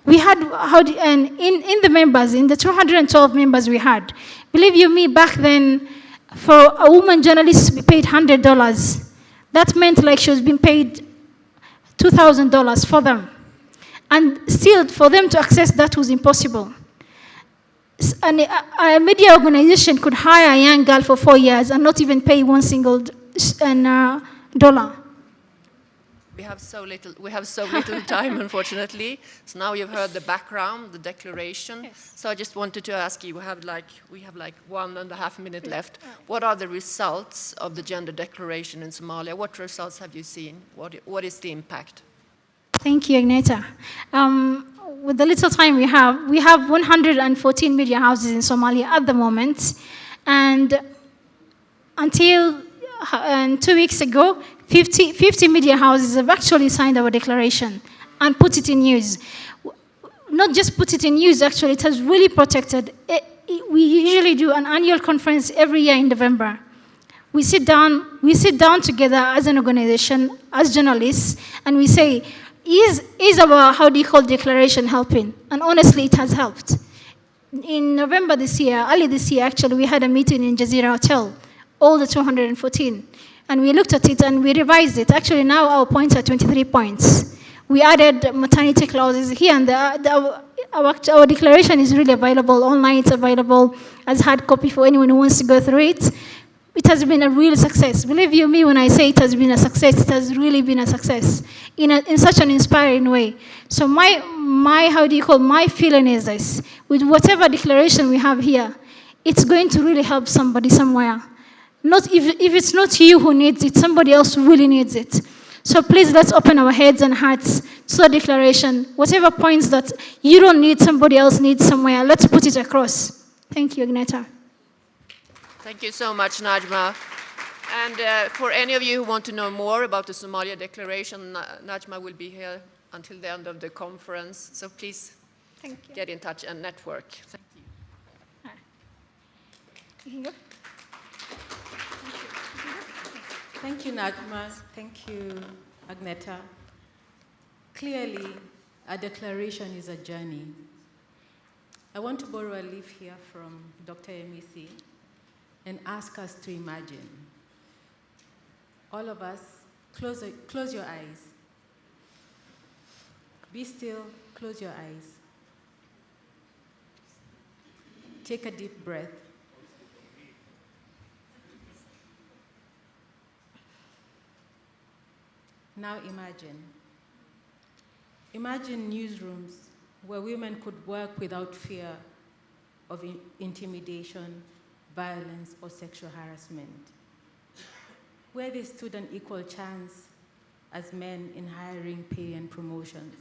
we had, in the members, in the 212 members we had, believe you me, back then, for a woman journalist to be paid $100, that meant like she was being paid $2,000 for them. And still, for them to access that was impossible. And a media organization could hire a young girl for 4 years and not even pay one single dollar.
We have so little time, unfortunately. So now you've heard the background, the declaration.
Yes.
So I just wanted to ask you, we have like 1.5 minutes left. What are the results of the gender declaration in Somalia? What results have you seen? What is the impact?
Thank you, Agneta. With the little time we have 114 media houses in Somalia at the moment. And until 2 weeks ago, 50 media houses have actually signed our declaration and put it in use. Not just put it in use, actually, it has really protected. We usually do an annual conference every year in November. We sit down together as an organization, as journalists, and we say, is our, declaration helping? And honestly, it has helped. In November this year, early this year, actually, we had a meeting in Jazeera Hotel, all the 214. And we looked at it and we revised it. Actually, now our points are 23 points. We added maternity clauses here and there. Our declaration is really available online. It's available as hard copy for anyone who wants to go through it. It has been a real success. Believe you me when I say it has been a success, it has really been a success in such an inspiring way. So my feeling is this: with whatever declaration we have here, it's going to really help somebody somewhere. Not if it's not you who needs it, somebody else who really needs it. So please, let's open our heads and hearts to the declaration. Whatever points that you don't need, somebody else needs somewhere, let's put it across. Thank you, Agneta.
Thank you so much, Najma. And for any of you who want to know more about the Somalia Declaration, Najma will be here until the end of the conference. So please get in touch and network. Thank you.
You can go.
Thank you, Najma. Thank you, Agneta. Clearly, a declaration is a journey. I want to borrow a leaf here from Dr. Emisi and ask us to imagine. All of us, close your eyes. Be still, close your eyes. Take a deep breath. Now imagine newsrooms where women could work without fear of intimidation, violence, or sexual harassment, where they stood an equal chance as men in hiring, pay, and promotions,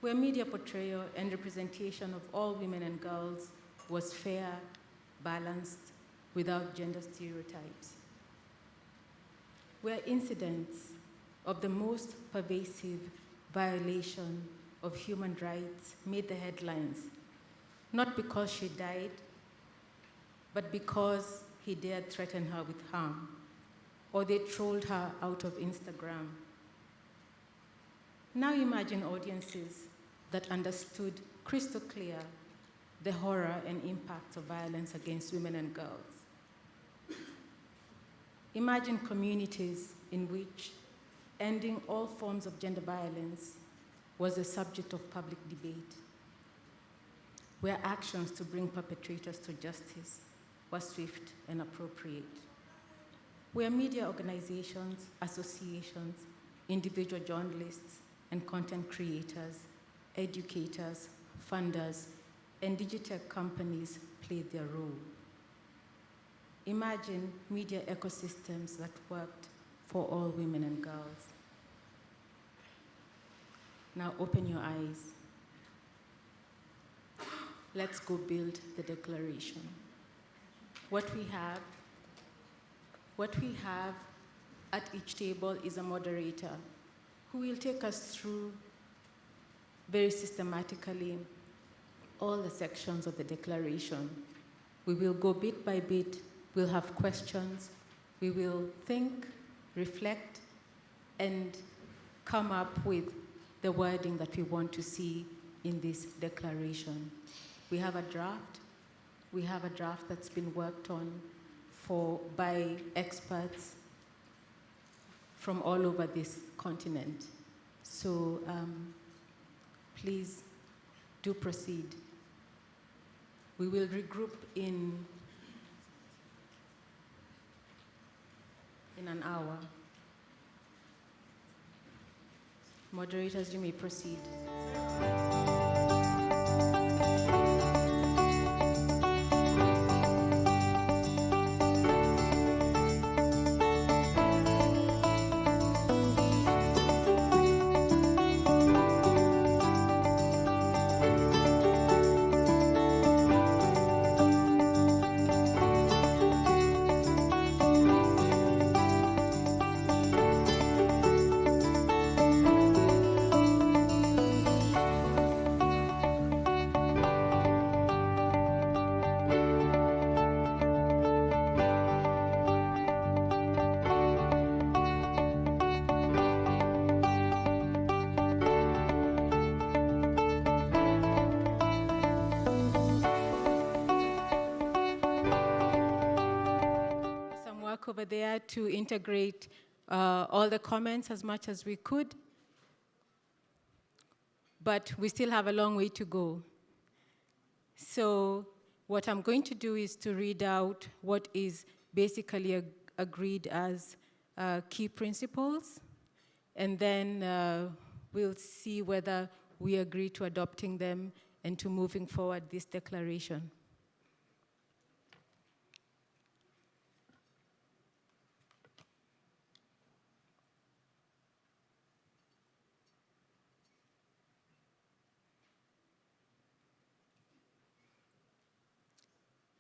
where media portrayal and representation of all women and girls was fair, balanced, without gender stereotypes, where incidents of the most pervasive violation of human rights made the headlines, not because she died, but because he dared threaten her with harm, or they trolled her out of Instagram. Now imagine audiences that understood crystal clear the horror and impact of violence against women and girls. Imagine communities in which ending all forms of gender violence was a subject of public debate, where actions to bring perpetrators to justice were swift and appropriate, where media organizations, associations, individual journalists, and content creators, educators, funders, and digitech companies played their role. Imagine media ecosystems that worked for all women and girls. Now open your eyes. Let's go build the declaration. What we have at each table is a moderator who will take us through very systematically all the sections of the declaration. We will go bit by bit. We'll have questions. We will think, reflect, and come up with the wording that we want to see in this declaration. We have a draft. We have a draft that's been worked on by experts from all over this continent. So please do proceed. We will regroup in an hour. Moderators, you may proceed. Over there to integrate all the comments as much as we could, but we still have a long way to go. So what I'm going to do is to read out what is basically agreed as key principles, and then we'll see whether we agree to adopting them and to moving forward this declaration.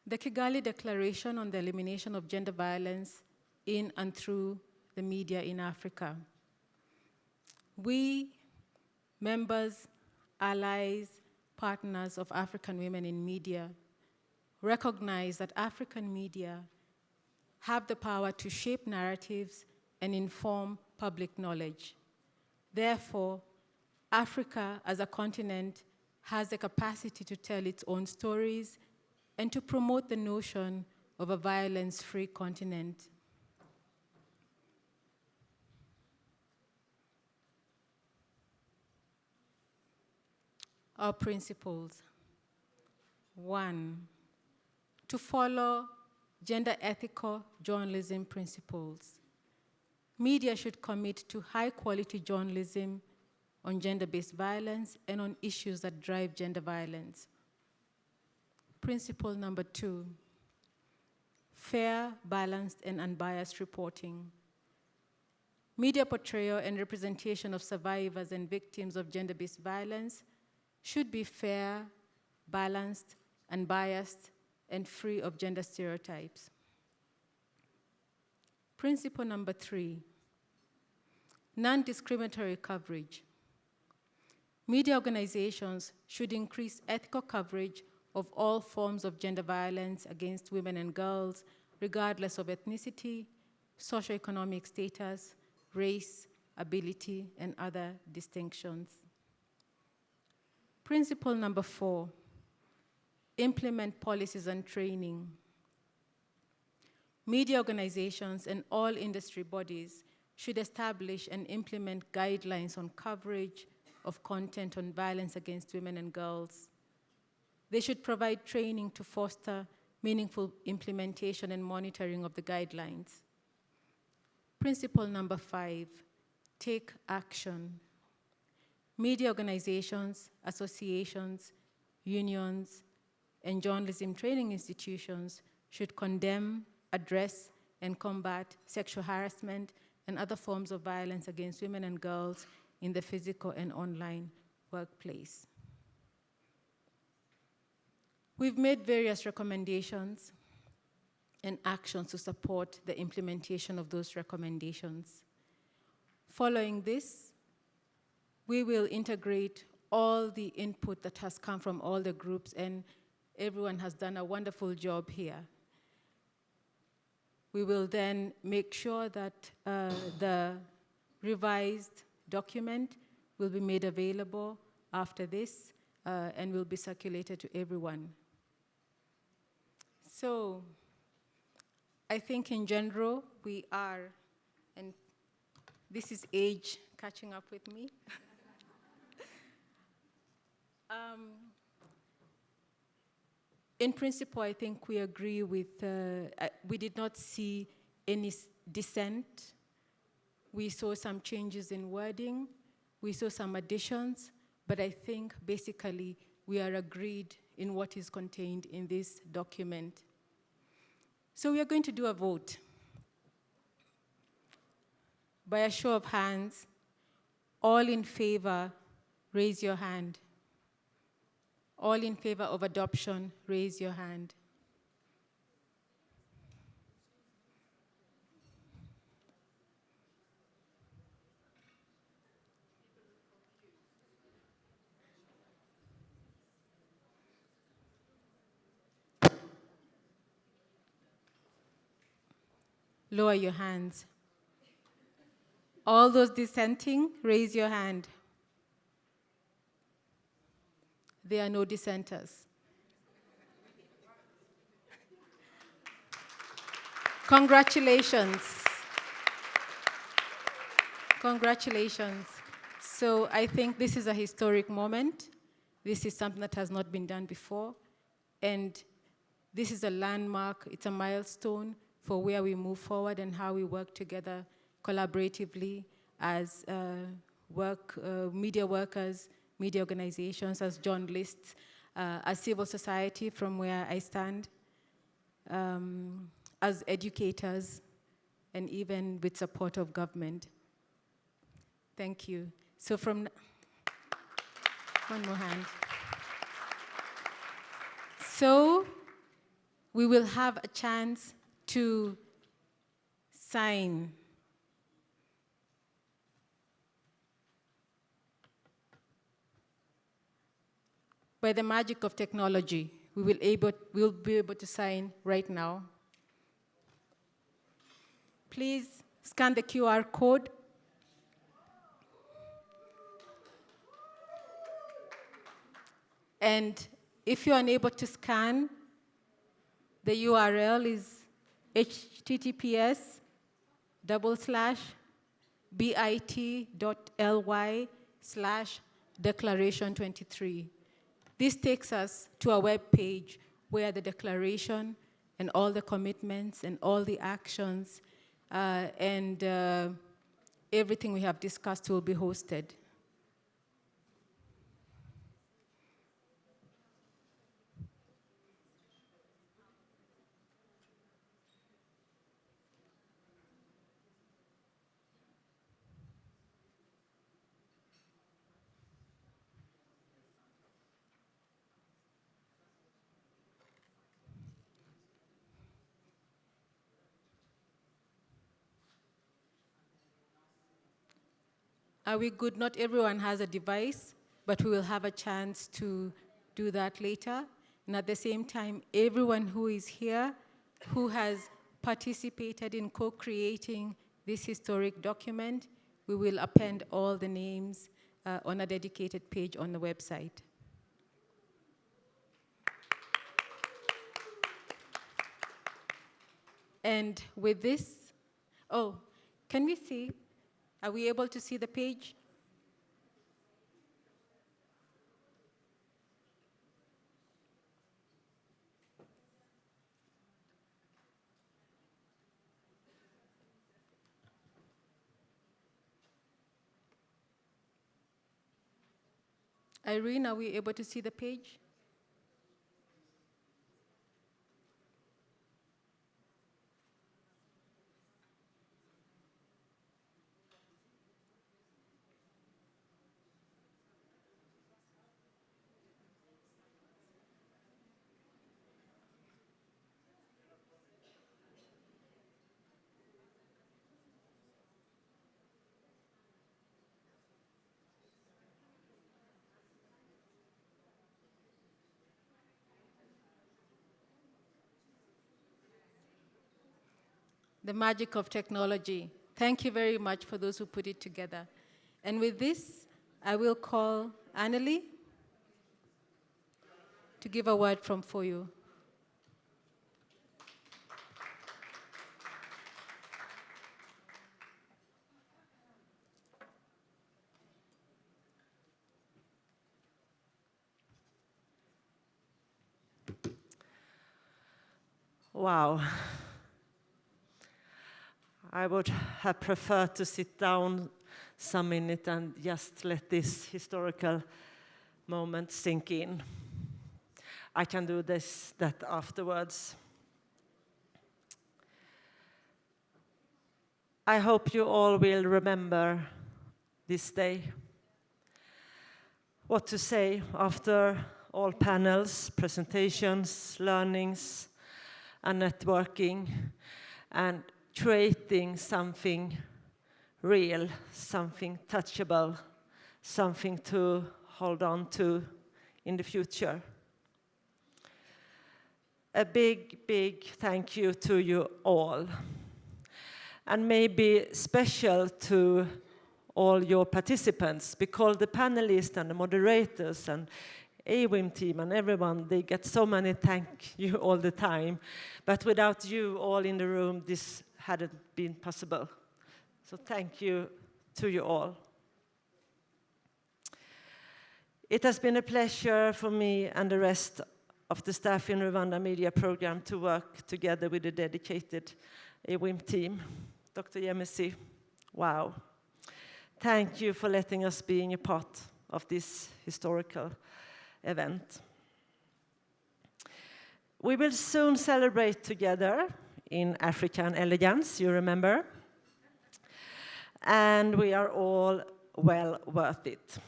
The Kigali Declaration on the Elimination of Gender Violence in and through the media in Africa. We, members, allies, partners of African women in media, recognize that African media have the power to shape narratives and inform public knowledge. Therefore, Africa as a continent has the capacity to tell its own stories and to promote the notion of a violence-free continent. Our principles. 1, to follow gender ethical journalism principles. Media should commit to high-quality journalism on gender-based violence and on issues that drive gender violence. Principle number 2, fair, balanced, and unbiased reporting. Media portrayal and representation of survivors and victims of gender-based violence should be fair, balanced, unbiased, and free of gender stereotypes. Principle number 3, non-discriminatory coverage. Media organizations should increase ethical coverage of all forms of gender violence against women and girls, regardless of ethnicity, socioeconomic status, race, ability, and other distinctions. Principle number 4, implement policies and training. Media organizations and all industry bodies should establish and implement guidelines on coverage of content on violence against women and girls. They should provide training to foster meaningful implementation and monitoring of the guidelines. Principle number 5, take action. Media organizations, associations, unions, and journalism training institutions should condemn, address, and combat sexual harassment and other forms of violence against women and girls in the physical and online workplace. We've made various recommendations and actions to support the implementation of those recommendations. Following this, we will integrate all the input that has come from all the groups, and everyone has done a wonderful job here. We will then make sure that the revised document will be made available after this and will be circulated to everyone. So I think in general, we are, and this is age catching up with me. In principle, I think we agree with, we did not see any dissent. We saw some changes in wording. We saw some additions, but I think basically we are agreed in what is contained in this document. So we are going to do a vote. By a show of hands, all in favor, raise your hand. All in favor of adoption, raise your hand. Lower your hands. All those dissenting, raise your hand. There are no dissenters. Congratulations. Congratulations. So I think this is a historic moment. This is something that has not been done before. And this is a landmark, it's a milestone for where we move forward and how we work together collaboratively as media workers, media organizations, as journalists, as civil society from where I stand, as educators, and even with support of government. Thank you. So from, one more hand. So we will have a chance to sign. By the magic of technology, we'll be able to sign right now. Please scan the QR code. And if you're unable to scan, the URL is https://bit.ly/declaration23. This takes us to a web page where the declaration and all the commitments and all the actions and everything we have discussed will be hosted. Are we good? Not everyone has a device, but we will have a chance to do that later. And at the same time, everyone who is here, who has participated in co-creating this historic document, we will append all the names on a dedicated page on the website. And with this, oh, can we see? Are we able to see the page? Irene, are we able to see the page? the magic of technology. Thank you very much for those who put it together. And with this, I will call Annalie to give a word from For You.
Wow. I would have preferred to sit down some minute and just let this historical moment sink in. I can do that afterwards. I hope you all will remember this day. What to say after all panels, presentations, learnings, and networking, and creating something real, something touchable, something to hold on to in the future. A big, big thank you to you all. And maybe special to all your participants, because the panelists and the moderators and AWIM team and everyone, they get so many thank you all the time. But without you all in the room, this hadn't been possible. So thank you to you all. It has been a pleasure for me and the rest of the staff in Rwanda Media Program to work together with the dedicated AWIM team. Dr. Yemisi, wow. Thank you for letting us be a part of this historical event. We will soon celebrate together in African elegance, you remember? And we are all well worth it.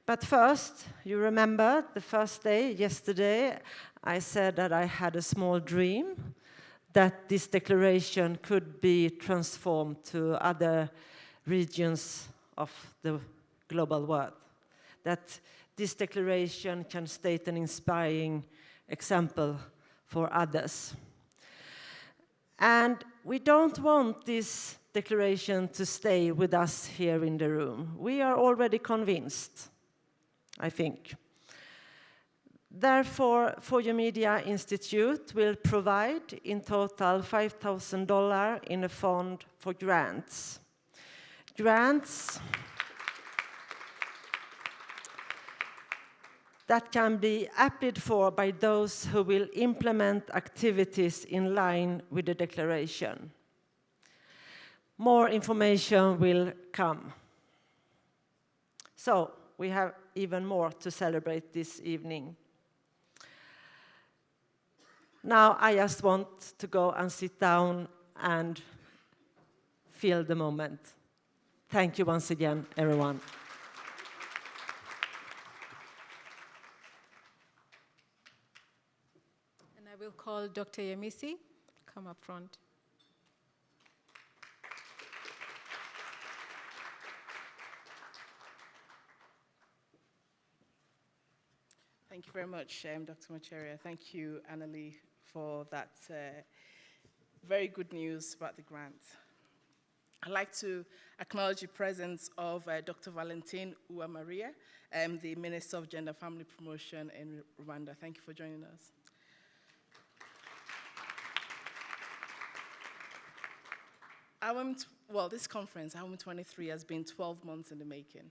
But first, you remember the first day, yesterday, I said that I had a small dream that this declaration could be transformed to other regions of the global world. That this declaration can state an inspiring example for others. And we don't want this declaration to stay with us here in the room. We are already convinced, I think. Therefore, For You Media Institute will provide in total $5,000 in a fund for grants. Grants that can be applied for by those who will implement activities in line with the declaration. More information will come. So, we have even more to celebrate this evening. Now, I just want to go and sit down and feel the moment. Thank you once again, everyone.
And I will call Dr. Yemisi. Come up front.
Thank you very much, Dr. Macharia. Thank you, Annalie, for that very good news about the grant. I'd like to acknowledge the presence of Dr. Valentine Uwamaria, the Minister of Gender Family Promotion in Rwanda. Thank you for joining us. This conference, AWIM23, has been 12 months in the making.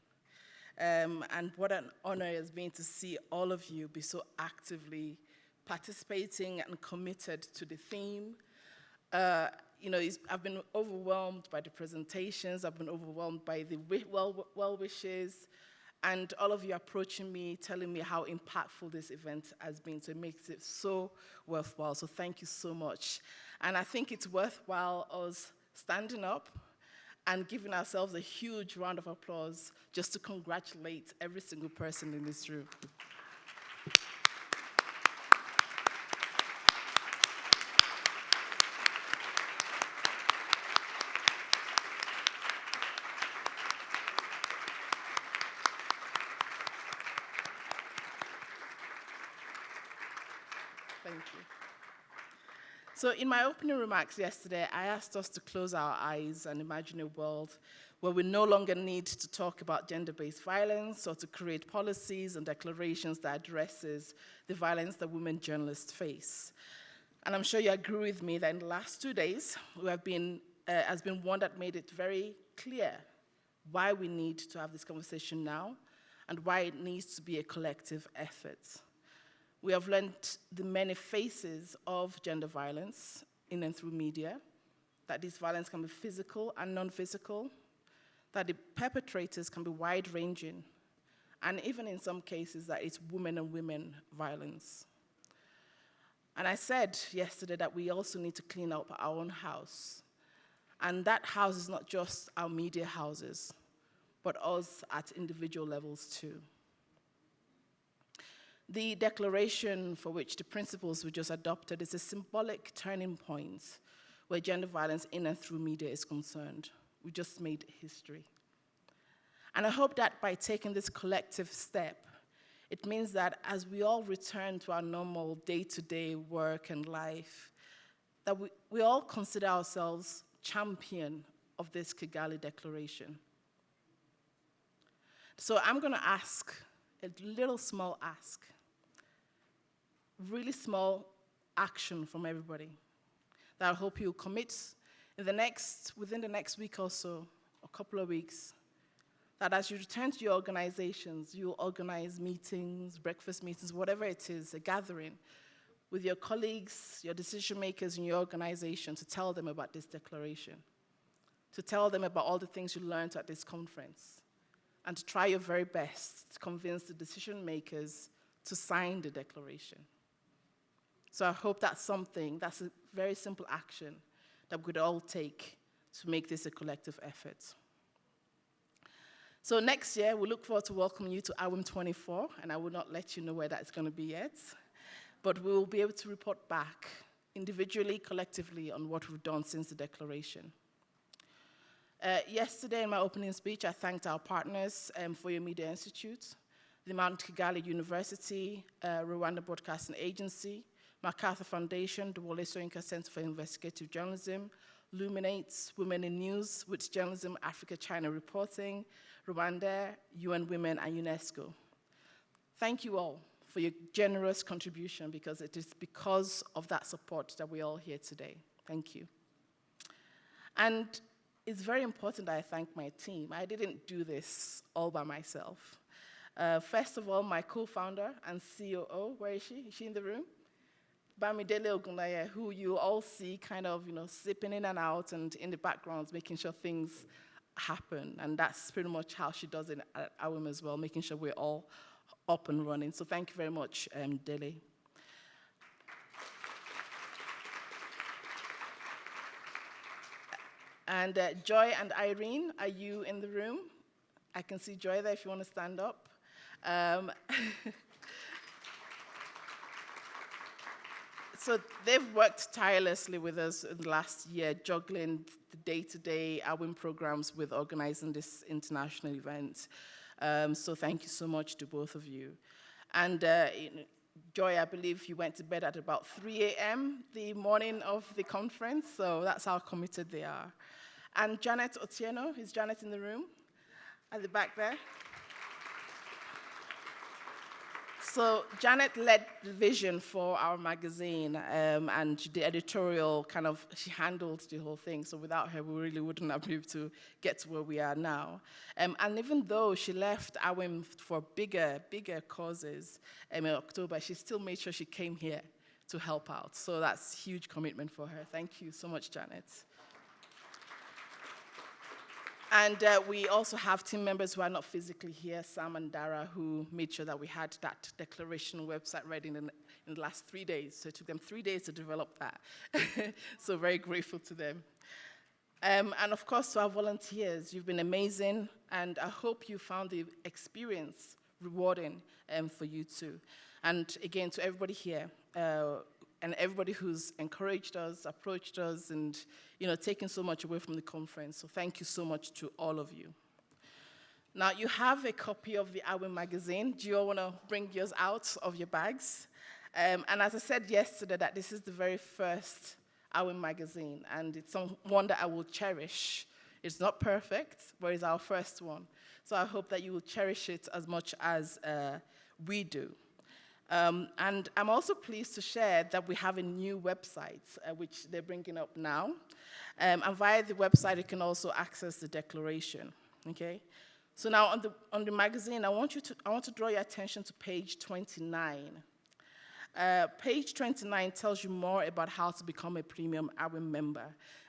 And what an honor it has been to see all of you be so actively participating and committed to the theme. I've been overwhelmed by the presentations. I've been overwhelmed by the well wishes, and all of you approaching me, telling me how impactful this event has been. So it makes it so worthwhile. So thank you so much. And I think it's worthwhile us standing up and giving ourselves a huge round of applause just to congratulate every single person in this room. Thank you. So in my opening remarks yesterday, I asked us to close our eyes and imagine a world where we no longer need to talk about gender-based violence or to create policies and declarations that addresses the violence that women journalists face. And I'm sure you agree with me that in the last 2 days, has been one that made it very clear why we need to have this conversation now and why it needs to be a collective effort. We have learned the many faces of gender violence in and through media, that this violence can be physical and non-physical, that the perpetrators can be wide-ranging, and even in some cases that it's women and women violence. And I said yesterday that we also need to clean up our own house. And that house is not just our media houses, but us at individual levels too. The declaration for which the principles we just adopted is a symbolic turning point where gender violence in and through media is concerned. We just made history. And I hope that by taking this collective step, it means that as we all return to our normal day-to-day work and life, that we all consider ourselves champion of this Kigali Declaration. So I'm going to ask a little small ask, really small action from everybody that I hope you'll commit within the next week or so, a couple of weeks, that as you return to your organizations, you'll organize meetings, breakfast meetings, whatever it is, a gathering with your colleagues, your decision makers in your organization to tell them about this declaration, to tell them about all the things you learned at this conference, and to try your very best to convince the decision makers to sign the declaration. So I hope that's a very simple action that we could all take to make this a collective effort. So next year, we look forward to welcoming you to AWIM24, and I will not let you know where that's going to be yet, but we will be able to report back individually, collectively, on what we've done since the declaration. Yesterday, in my opening speech, I thanked our partners for your Media Institute, the Mount Kigali University, Rwanda Broadcasting Agency, MacArthur Foundation, the Wole Soyinka Center for Investigative Journalism, Luminates, Women in News, With Journalism, Africa-China Reporting, Rwanda, UN Women, and UNESCO. Thank you all for your generous contribution, because it is because of that support that we're all here today. Thank you. And it's very important that I thank my team. I didn't do this all by myself. First of all, my co-founder and COO, where is she? Is she in the room? Bamidele Ogunlaye, who you all see kind of, sipping in and out and in the background, making sure things happen. And that's pretty much how she does it at AWIM as well, making sure we're all up and running. So thank you very much, Dele. And Joy and Irene, are you in the room? I can see Joy there if you want to stand up. So they've worked tirelessly with us in the last year, juggling the day-to-day AWIM programs with organizing this international event. So thank you so much to both of you. And Joy, I believe you went to bed at about 3 a.m. the morning of the conference, so that's how committed they are. And Janet Otieno, is Janet in the room? At the back there. So Janet led the vision for our magazine, and the editorial she handled the whole thing. So without her, we really wouldn't have been able to get to where we are now. And even though she left AWIM for bigger causes in October, she still made sure she came here to help out. So that's a huge commitment for her. Thank you so much, Janet. And we also have team members who are not physically here, Sam and Dara, who made sure that we had that declaration website ready in the last 3 days. So it took them 3 days to develop that. So very grateful to them. And of course, to our volunteers, you've been amazing, and I hope you found the experience rewarding for you too. And again, to everybody here, and everybody who's encouraged us, approached us, and taken so much away from the conference. So thank you so much to all of you. Now, you have a copy of the AWIM magazine. Do you all want to bring yours out of your bags? And as I said yesterday, that this is the very first AWIM magazine, and it's one that I will cherish. It's not perfect, but it's our first one. So I hope that you will cherish it as much as we do. And I'm also pleased to share that we have a new website, which they're bringing up now. And via the website, you can also access the declaration, okay? So now on the magazine, I want to draw your attention to page 29. Page 29 tells you more about how to become a premium AWIM member.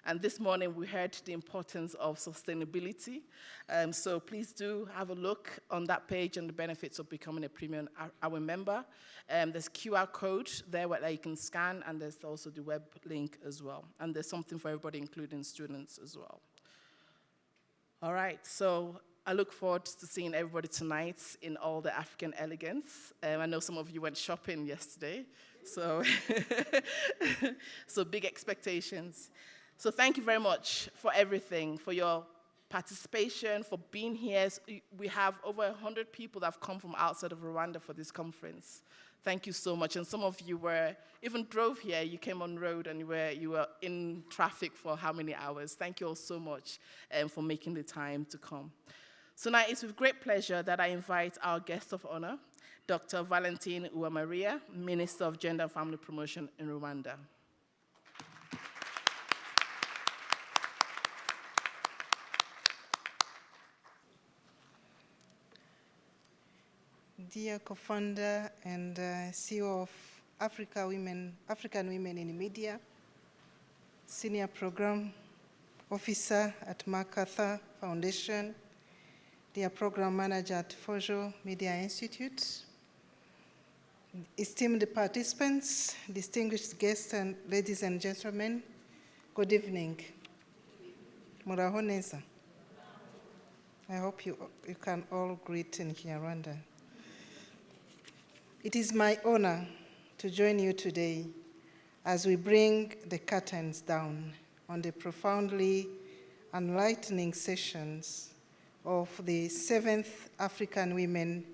And this morning we heard the importance of sustainability. So please do have a look on that page and the benefits of becoming a premium AWIM member. There's QR code there that you can scan, and there's also the web link as well. And there's something for everybody, including students as well. All right, so I look forward to seeing everybody tonight in all the African elegance. I know some of you went shopping yesterday, so, so big expectations. So thank you very much for everything, for your participation, for being here. We have over 100 people that have come from outside of Rwanda for this conference. Thank you so much. And some of you even drove here, you came on road and you were in traffic for how many hours. Thank you all so much for making the time to come. So now it's with great pleasure that I invite our guest of honor, Dr. Valentine Uwamaria, Minister of Gender and Family Promotion in Rwanda.
Dear co-founder and CEO of African Women in Media, Senior Program Officer at MacArthur Foundation, dear Program Manager at Fojo Media Institute, esteemed participants, distinguished guests, and ladies and gentlemen, good evening. Muraho neza. I hope you can all greet in Kinyarwanda. It is my honor to join you today as we bring the curtains down on the profoundly enlightening sessions of the 7th African Women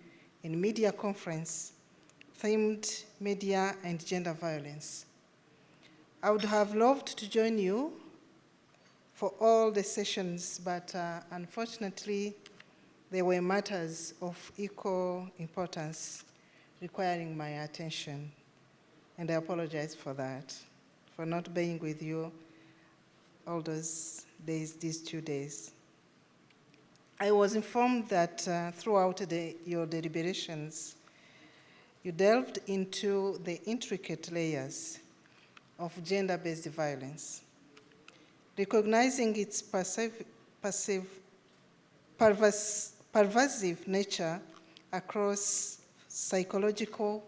in Media Conference, themed Media and Gender Violence. I would have loved to join you for all the sessions, but unfortunately, there were matters of equal importance requiring my attention, and I apologize for that, for not being with you all those days, these 2 days. I was informed that throughout your deliberations, you delved into the intricate layers of gender-based violence, recognizing its pervasive nature across psychological,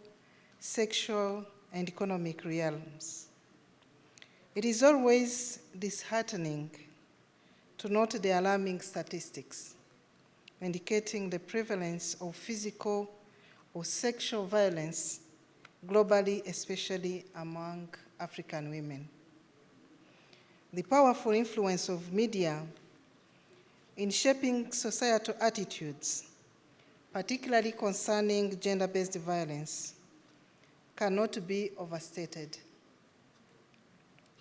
sexual, and economic realms. It is always disheartening to note the alarming statistics indicating the prevalence of physical or sexual violence globally, especially among African women. The powerful influence of media in shaping societal attitudes, particularly concerning gender-based violence, cannot be overstated.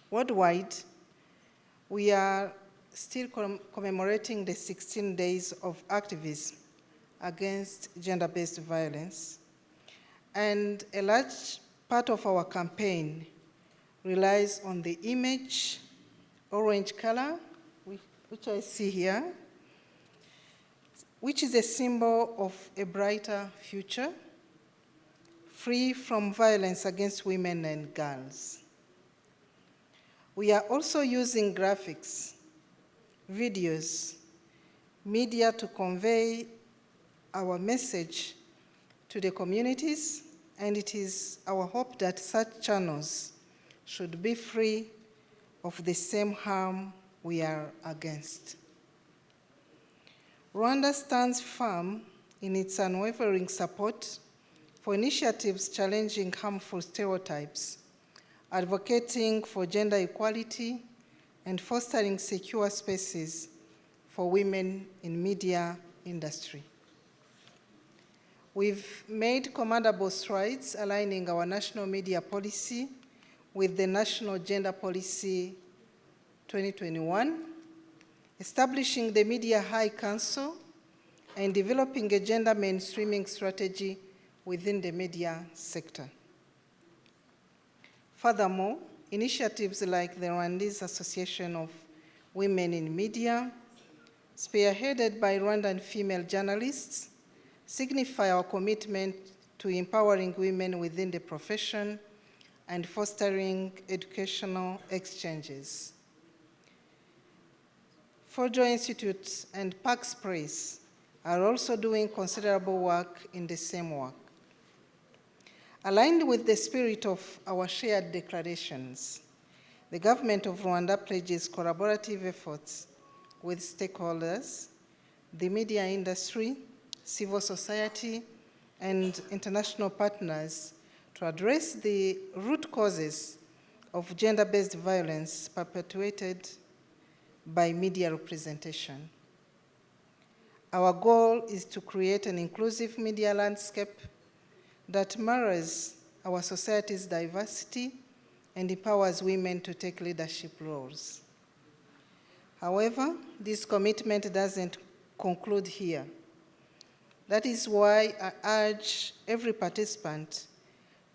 Worldwide, we are still commemorating the 16 days of activism against gender-based violence, and a large part of our campaign relies on the image, orange color, which I see here, which is a symbol of a brighter future, free from violence against women and girls. We are also using graphics, videos, media to convey our message to the communities, and it is our hope that such channels should be free of the same harm we are against. Rwanda stands firm in its unwavering support for initiatives challenging harmful stereotypes, advocating for gender equality, and fostering secure spaces for women in media industry. We've made commendable strides aligning our national media policy with the National Gender Policy 2021, establishing the Media High Council, and developing a gender mainstreaming strategy within the media sector. Furthermore, initiatives like the Rwandese Association of Women in Media, spearheaded by Rwandan female journalists, signify our commitment to empowering women within the profession and fostering educational exchanges. Fojo Institute and Pax Press are also doing considerable work in the same work. Aligned with the spirit of our shared declarations, the government of Rwanda pledges collaborative efforts with stakeholders, the media industry, civil society, and international partners to address the root causes of gender-based violence perpetuated by media representation. Our goal is to create an inclusive media landscape that mirrors our society's diversity and empowers women to take leadership roles. However, this commitment doesn't conclude here. That is why I urge every participant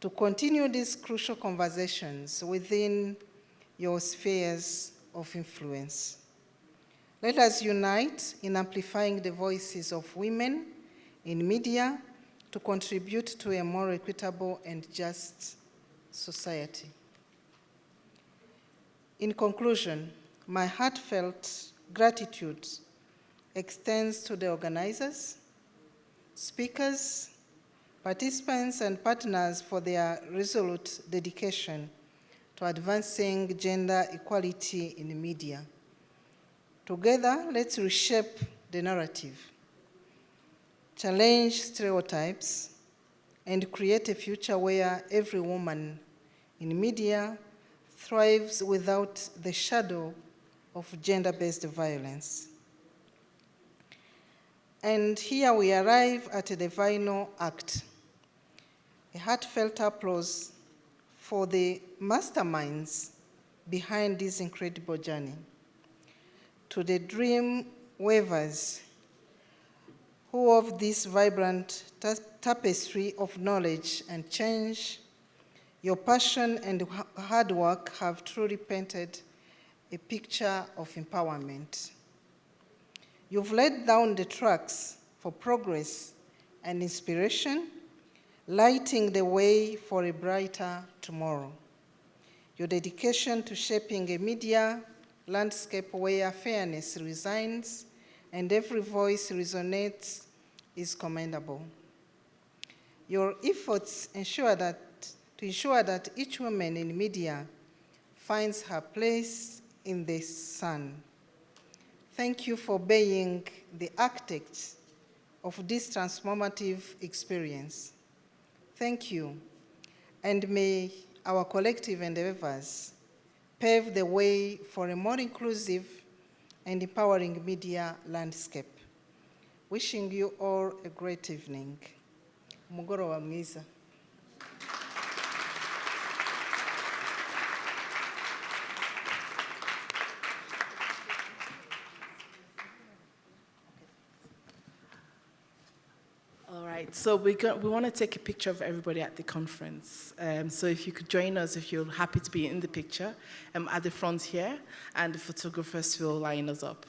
to continue these crucial conversations within your spheres of influence. Let us unite in amplifying the voices of women in media to contribute to a more equitable and just society. In conclusion, my heartfelt gratitude extends to the organizers, speakers, participants, and partners for their resolute dedication to advancing gender equality in media. Together, let's reshape the narrative, challenge stereotypes, and create a future where every woman in media thrives without the shadow of gender-based violence. And here we arrive at the final act. A heartfelt applause for the masterminds behind this incredible journey. To the dream weavers who wove this vibrant tapestry of knowledge and change, your passion and hard work have truly painted a picture of empowerment. You've laid down the tracks for progress and inspiration, lighting the way for a brighter tomorrow. Your dedication to shaping a media landscape where fairness resides and every voice resonates is commendable. Your efforts to ensure that each woman in media finds her place in the sun. Thank you for being the architects of this transformative experience. Thank you, and may our collective endeavors pave the way for a more inclusive and empowering media landscape. Wishing you all a great evening. Umugoroba mwiza.
All right, so we want to take a picture of everybody at the conference. So if you could join us, if you're happy to be in the picture, at the front here, and the photographers will line us up.